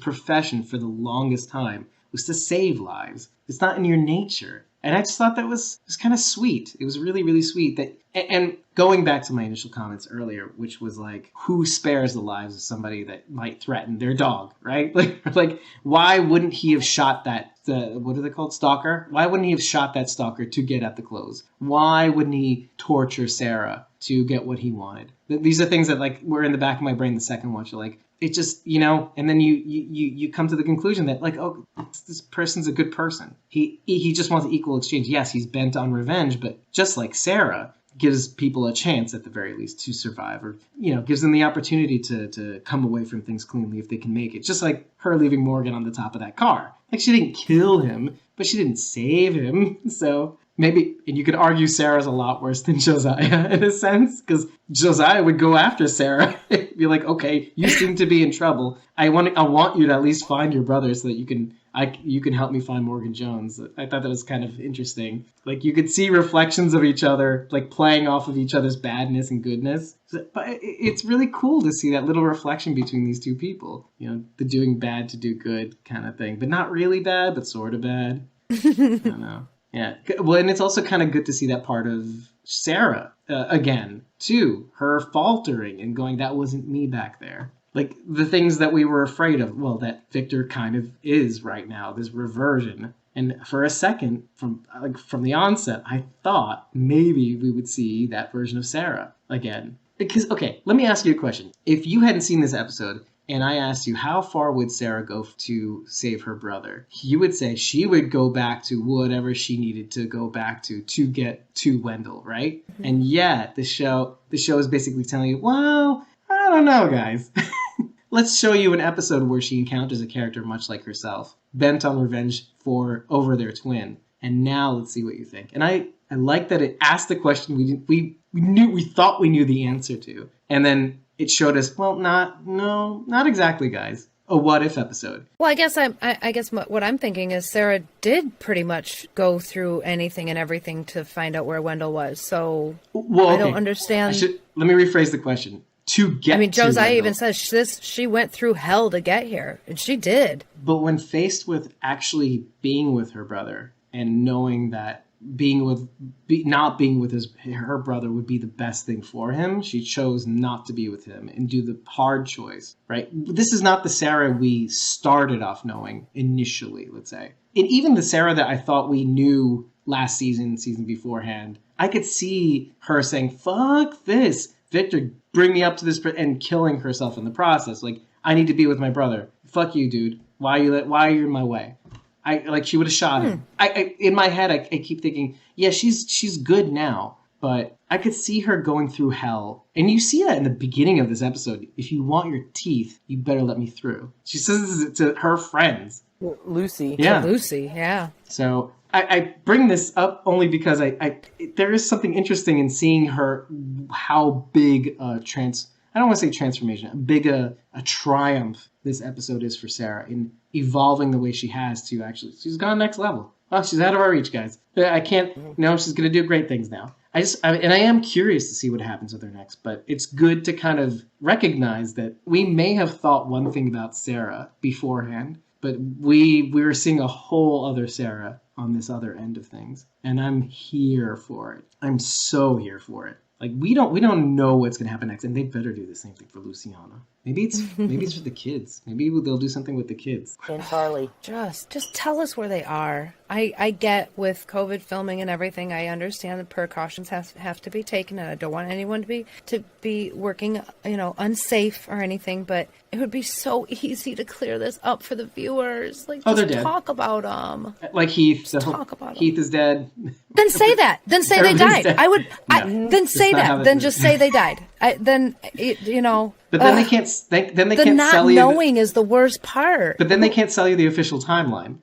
S1: profession for the longest time was to save lives. It's not in your nature. And I just thought that was kind of sweet. It was really, really sweet. And going back to my initial comments earlier, which was like, who spares the lives of somebody that might threaten their dog, right? Like why wouldn't he have shot what are they called? Stalker? Why wouldn't he have shot that stalker to get at the clothes? Why wouldn't he torture Sarah to get what he wanted? These are things that like were in the back of my brain the second watch. Like, it just, and then you come to the conclusion that like, oh, this person's a good person. He just wants equal exchange. Yes, he's bent on revenge, but just like Sarah, gives people a chance at the very least to survive, or gives them the opportunity to come away from things cleanly if they can make it. Just like her leaving Morgan on the top of that car. Like, she didn't kill him, but she didn't save him. So maybe, and you could argue Sarah's a lot worse than Josiah in a sense, because Josiah would go after Sarah, be like, okay, you seem to be in trouble. I want you to at least find your brother so that you can help me find Morgan Jones. I thought that was kind of interesting. Like, you could see reflections of each other, like playing off of each other's badness and goodness. But it's really cool to see that little reflection between these two people. You know, the doing bad to do good kind of thing, but not really bad, but sort of bad. I don't know. Yeah. Well, and it's also kind of good to see that part of Sarah again, too. Her faltering and going, that wasn't me back there. Like, the things that we were afraid of, well, that Victor kind of is right now, this reversion. And for a second, from the onset, I thought maybe we would see that version of Sarah again. Because, okay, let me ask you a question. If you hadn't seen this episode, and I asked you, how far would Sarah go to save her brother? You would say she would go back to whatever she needed to go back to get to Wendell, right? Mm-hmm. And yet, the show is basically telling you, well, I don't know, guys. Let's show you an episode where she encounters a character much like herself, bent on revenge over their twin. And now let's see what you think. And I like that it asked the question we thought we knew the answer to. And then it showed us, well, not exactly, guys. A what if episode.
S3: Well, I guess what I'm thinking is Sarah did pretty much go through anything and everything to find out where Wendell was. So I don't understand.
S1: Let me rephrase the question.
S3: Josiah even says she went through hell to get here, and she did.
S1: But when faced with actually being with her brother and knowing that not being with her brother would be the best thing for him, she chose not to be with him and do the hard choice, right? This is not the Sarah we started off knowing initially, let's say. And even the Sarah that I thought we knew last season beforehand, I could see her saying, fuck this. Victor, bring me up to this, and killing herself in the process. Like, I need to be with my brother. Fuck you, dude. Why are you in my way? She would have shot him. In my head, I keep thinking, yeah, she's good now, but I could see her going through hell. And you see that in the beginning of this episode. If you want your teeth, you better let me through. She says this to her friends.
S4: Lucy.
S1: Yeah.
S3: Lucy, yeah.
S1: So I bring this up only because there is something interesting in seeing her, how big I don't want to say transformation, big a triumph this episode is for Sarah in evolving the way she has to she's gone next level. Oh, she's out of our reach, guys. She's going to do great things now. I am curious to see what happens with her next, but it's good to kind of recognize that we may have thought one thing about Sarah beforehand, but we were seeing a whole other Sarah on this other end of things. And I'm here for it. I'm so here for it. Like, we don't know what's going to happen next, and they better do the same thing for Luciana. Maybe it's for the kids. Maybe they'll do something with the kids.
S4: And Charlie.
S3: Just tell us where they are. I get with COVID filming and everything, I understand the precautions have to be taken, and I don't want anyone to be working, unsafe or anything, but it would be so easy to clear this up for the viewers. Like,
S1: they're dead.
S3: Talk about them.
S1: Like Heath.
S3: Talk about
S1: Heath is dead.
S3: Then say that. Then say they died.
S1: Dead.
S3: Then say that. Then just say they died.
S1: But then they can't. Then they can't
S3: not
S1: sell you.
S3: Knowing is the worst part.
S1: But then they can't sell you the official timeline.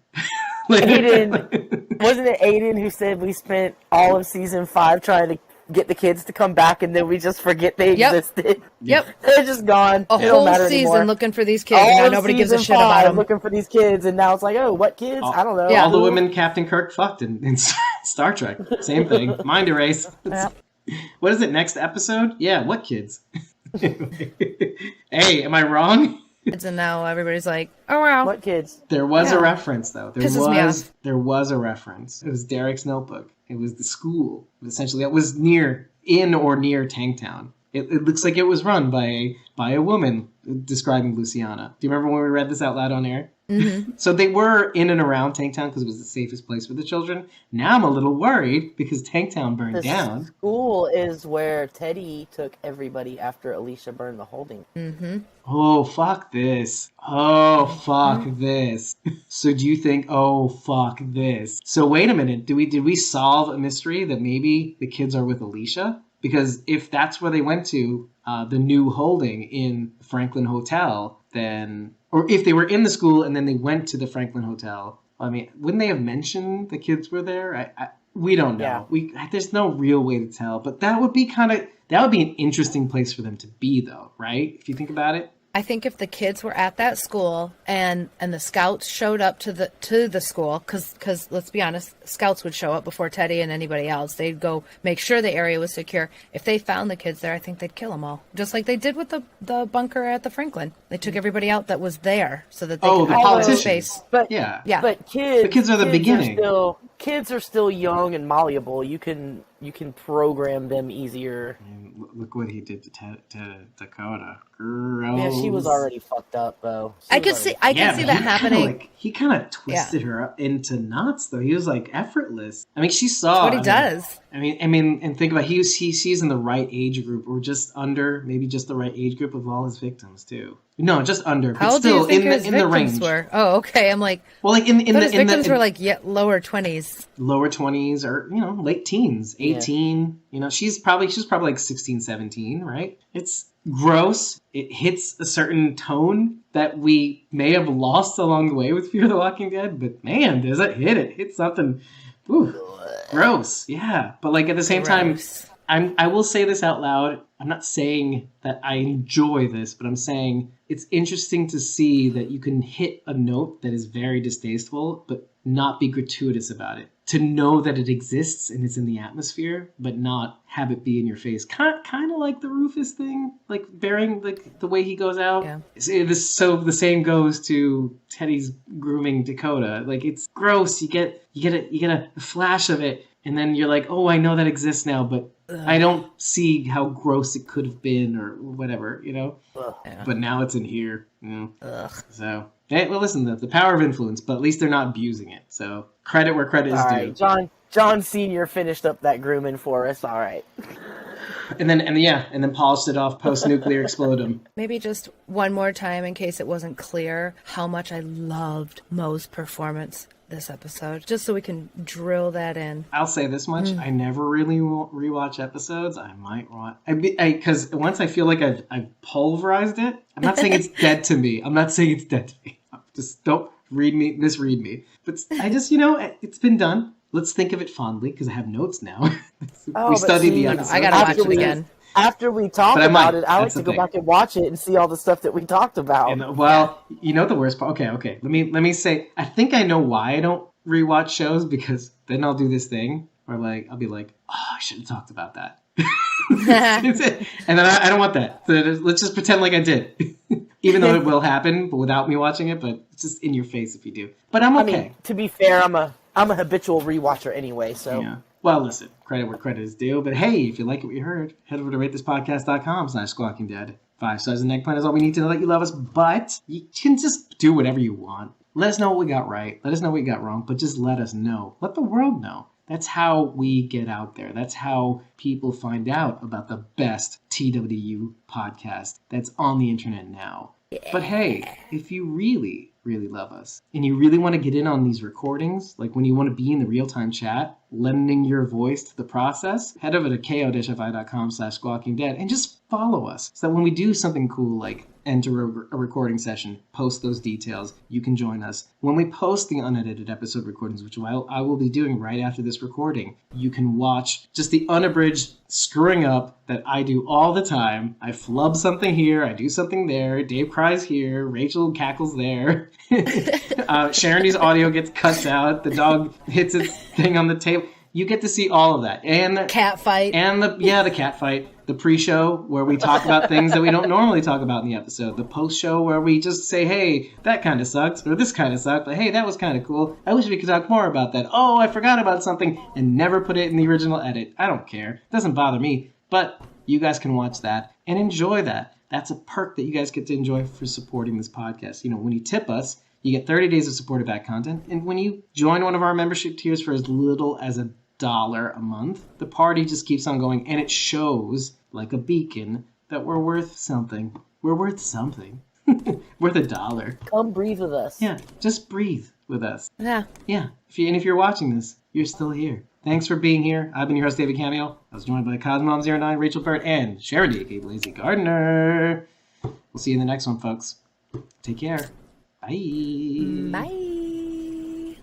S4: Aiden, wasn't it Aiden who said we spent all of season 5 trying to get the kids to come back, and then we just forget they existed?
S3: Yep.
S4: They're just gone.
S3: A whole season
S4: anymore.
S3: Looking for these kids, and now nobody gives a shit about them.
S4: Looking for these kids, and now it's like, oh, what kids? I don't know.
S1: Yeah. All the women Captain Kirk fucked in Star Trek. Same thing. Mind erase.
S3: Yep.
S1: What is it? Next episode? Yeah. What kids? Hey, am I wrong?
S3: And now everybody's like, oh wow.
S4: What kids?
S1: There was a reference, though. There was a reference. It was Derek's notebook. It was the school. Essentially, it was near Tanktown. It looks like it was run by a woman describing Luciana. Do you remember when we read this out loud on air?
S3: Mm-hmm.
S1: So they were in and around Tanktown because it was the safest place for the children. Now I'm a little worried because Tanktown burned down.
S4: The school is where Teddy took everybody after Alicia burned the holding.
S3: Mm-hmm.
S1: Oh, fuck this. Oh, fuck this. So do you think, oh, fuck this. So wait a minute. Did we solve a mystery that maybe the kids are with Alicia? Because if that's where they went to, the new holding in Franklin Hotel, then... Or if they were in the school and then they went to the Franklin Hotel, I mean, wouldn't they have mentioned the kids were there? We don't know. There's no real way to tell, but that would be an interesting place for them to be, though, right? If you think about it.
S3: I think if the kids were at that school and the scouts showed up to the school, because let's be honest, scouts would show up before Teddy and anybody else. They'd go make sure the area was secure. If they found the kids there, I think they'd kill them all, just like they did with the bunker at the Franklin. They took everybody out that was there so that they could
S1: the politicians.
S3: space.
S4: But
S3: yeah,
S4: but kids
S1: are the beginning.
S4: Kids are still young and malleable. You can program them easier.
S1: Look what he did to Dakota. Gross.
S4: Yeah, she was already fucked up, though.
S3: I can see that happening.
S1: He kind of twisted her up into knots, though. He was like effortless. I mean, she saw.
S3: That's what he does.
S1: I mean, and think about it, he sees in the right age group, or just under, maybe just the right age group of all his victims too. No, just under.
S3: How
S1: but
S3: old
S1: still
S3: do you think
S1: in
S3: his
S1: the range.
S3: victims were? Oh, okay. I'm like,
S1: well, like his
S3: victims were like lower 20s,
S1: lower 20s, or late teens, 18. Yeah. She's probably like 16, 17, right? It's gross. It hits a certain tone that we may have lost along the way with Fear the Walking Dead, but man, does it hit it? Hit something. Ooh, gross. Yeah, but like at the same time, I will say this out loud. I'm not saying that I enjoy this, but I'm saying it's interesting to see that you can hit a note that is very distasteful, but not be gratuitous about it. To know that it exists and it's in the atmosphere, but not have it be in your face. Kind of like the Rufus thing, like bearing like the way he goes out. Yeah. So the same goes to Teddy's grooming Dakota. Like it's gross. You get a flash of it, and then you're like, oh, I know that exists now, but I don't see how gross it could have been or whatever, Yeah. But now it's in here. So, well, listen, the power of influence, but at least they're not abusing it. So credit where credit is due.
S4: Right, John Sr. finished up that grooming for us. All right.
S1: And then polished it off post-nuclear explodum.
S3: Maybe just one more time in case it wasn't clear how much I loved Mo's performance this episode, just so we can drill that in.
S1: I'll say this much: I never really rewatch episodes. I might watch because once I feel like I've pulverized it. I'm not saying it's dead to me. Just don't misread me. But I just it's been done. Let's think of it fondly because I have notes now. We studied the episode.
S3: I gotta watch it again.
S4: After we talk about it, I like to go back and watch it and see all the stuff that we talked about.
S1: The worst part. Okay. Let me say. I think I know why I don't rewatch shows, because then I'll do this thing where I'll be like, oh, I should have talked about that. And then I don't want that. So let's just pretend like I did, even though it will happen, but without me watching it. But it's just in your face if you do. But I'm okay.
S4: I mean, to be fair, I'm a habitual rewatcher anyway. So.
S1: Yeah. Well, listen, credit where credit is due. But hey, if you like what you heard, head over to ratethispodcast.com/squawkingdead. 5 stars and eggplant is all we need to know that you love us. But you can just do whatever you want. Let us know what we got right. Let us know what we got wrong. But just let us know. Let the world know. That's how we get out there. That's how people find out about the best TWU podcast that's on the internet now. Yeah. But hey, if you really, really love us and you really want to get in on these recordings, like when you want to be in the real-time chat, lending your voice to the process, head over to ko-fi.com/squawkingdead and just follow us so that when we do something cool like enter a recording session, post those details, you can join us. When we post the unedited episode recordings, which I will be doing right after this recording, you can watch just the unabridged screwing up that I do all the time. I flub something here, I do something there, Dave cries here, Rachel cackles there, Sharon's audio gets cut out, the dog hits its thing on the table. You get to see all of that. And the
S3: cat fight.
S1: And the cat fight. The pre-show where we talk about things that we don't normally talk about in the episode. The post-show where we just say, hey, that kind of sucked, or this kind of sucked, but hey, that was kind of cool. I wish we could talk more about that. Oh, I forgot about something, and never put it in the original edit. I don't care. It doesn't bother me. But you guys can watch that and enjoy that. That's a perk that you guys get to enjoy for supporting this podcast. When you tip us, you get 30 days of supported back content. And when you join one of our membership tiers for as little as $1 a month, the party just keeps on going, and it shows like a beacon that we're worth something. We're worth something. Worth $1.
S4: Come breathe with us.
S1: Yeah, just breathe with us.
S3: Yeah.
S1: If you're watching this, you're still here. Thanks for being here. I've been your host, David Cameo. I was joined by Cosmom09, Rachel Bird, and Sharon D, aka Lazy Gardener. We'll see you in the next one, folks. Take care. Bye.
S3: Bye.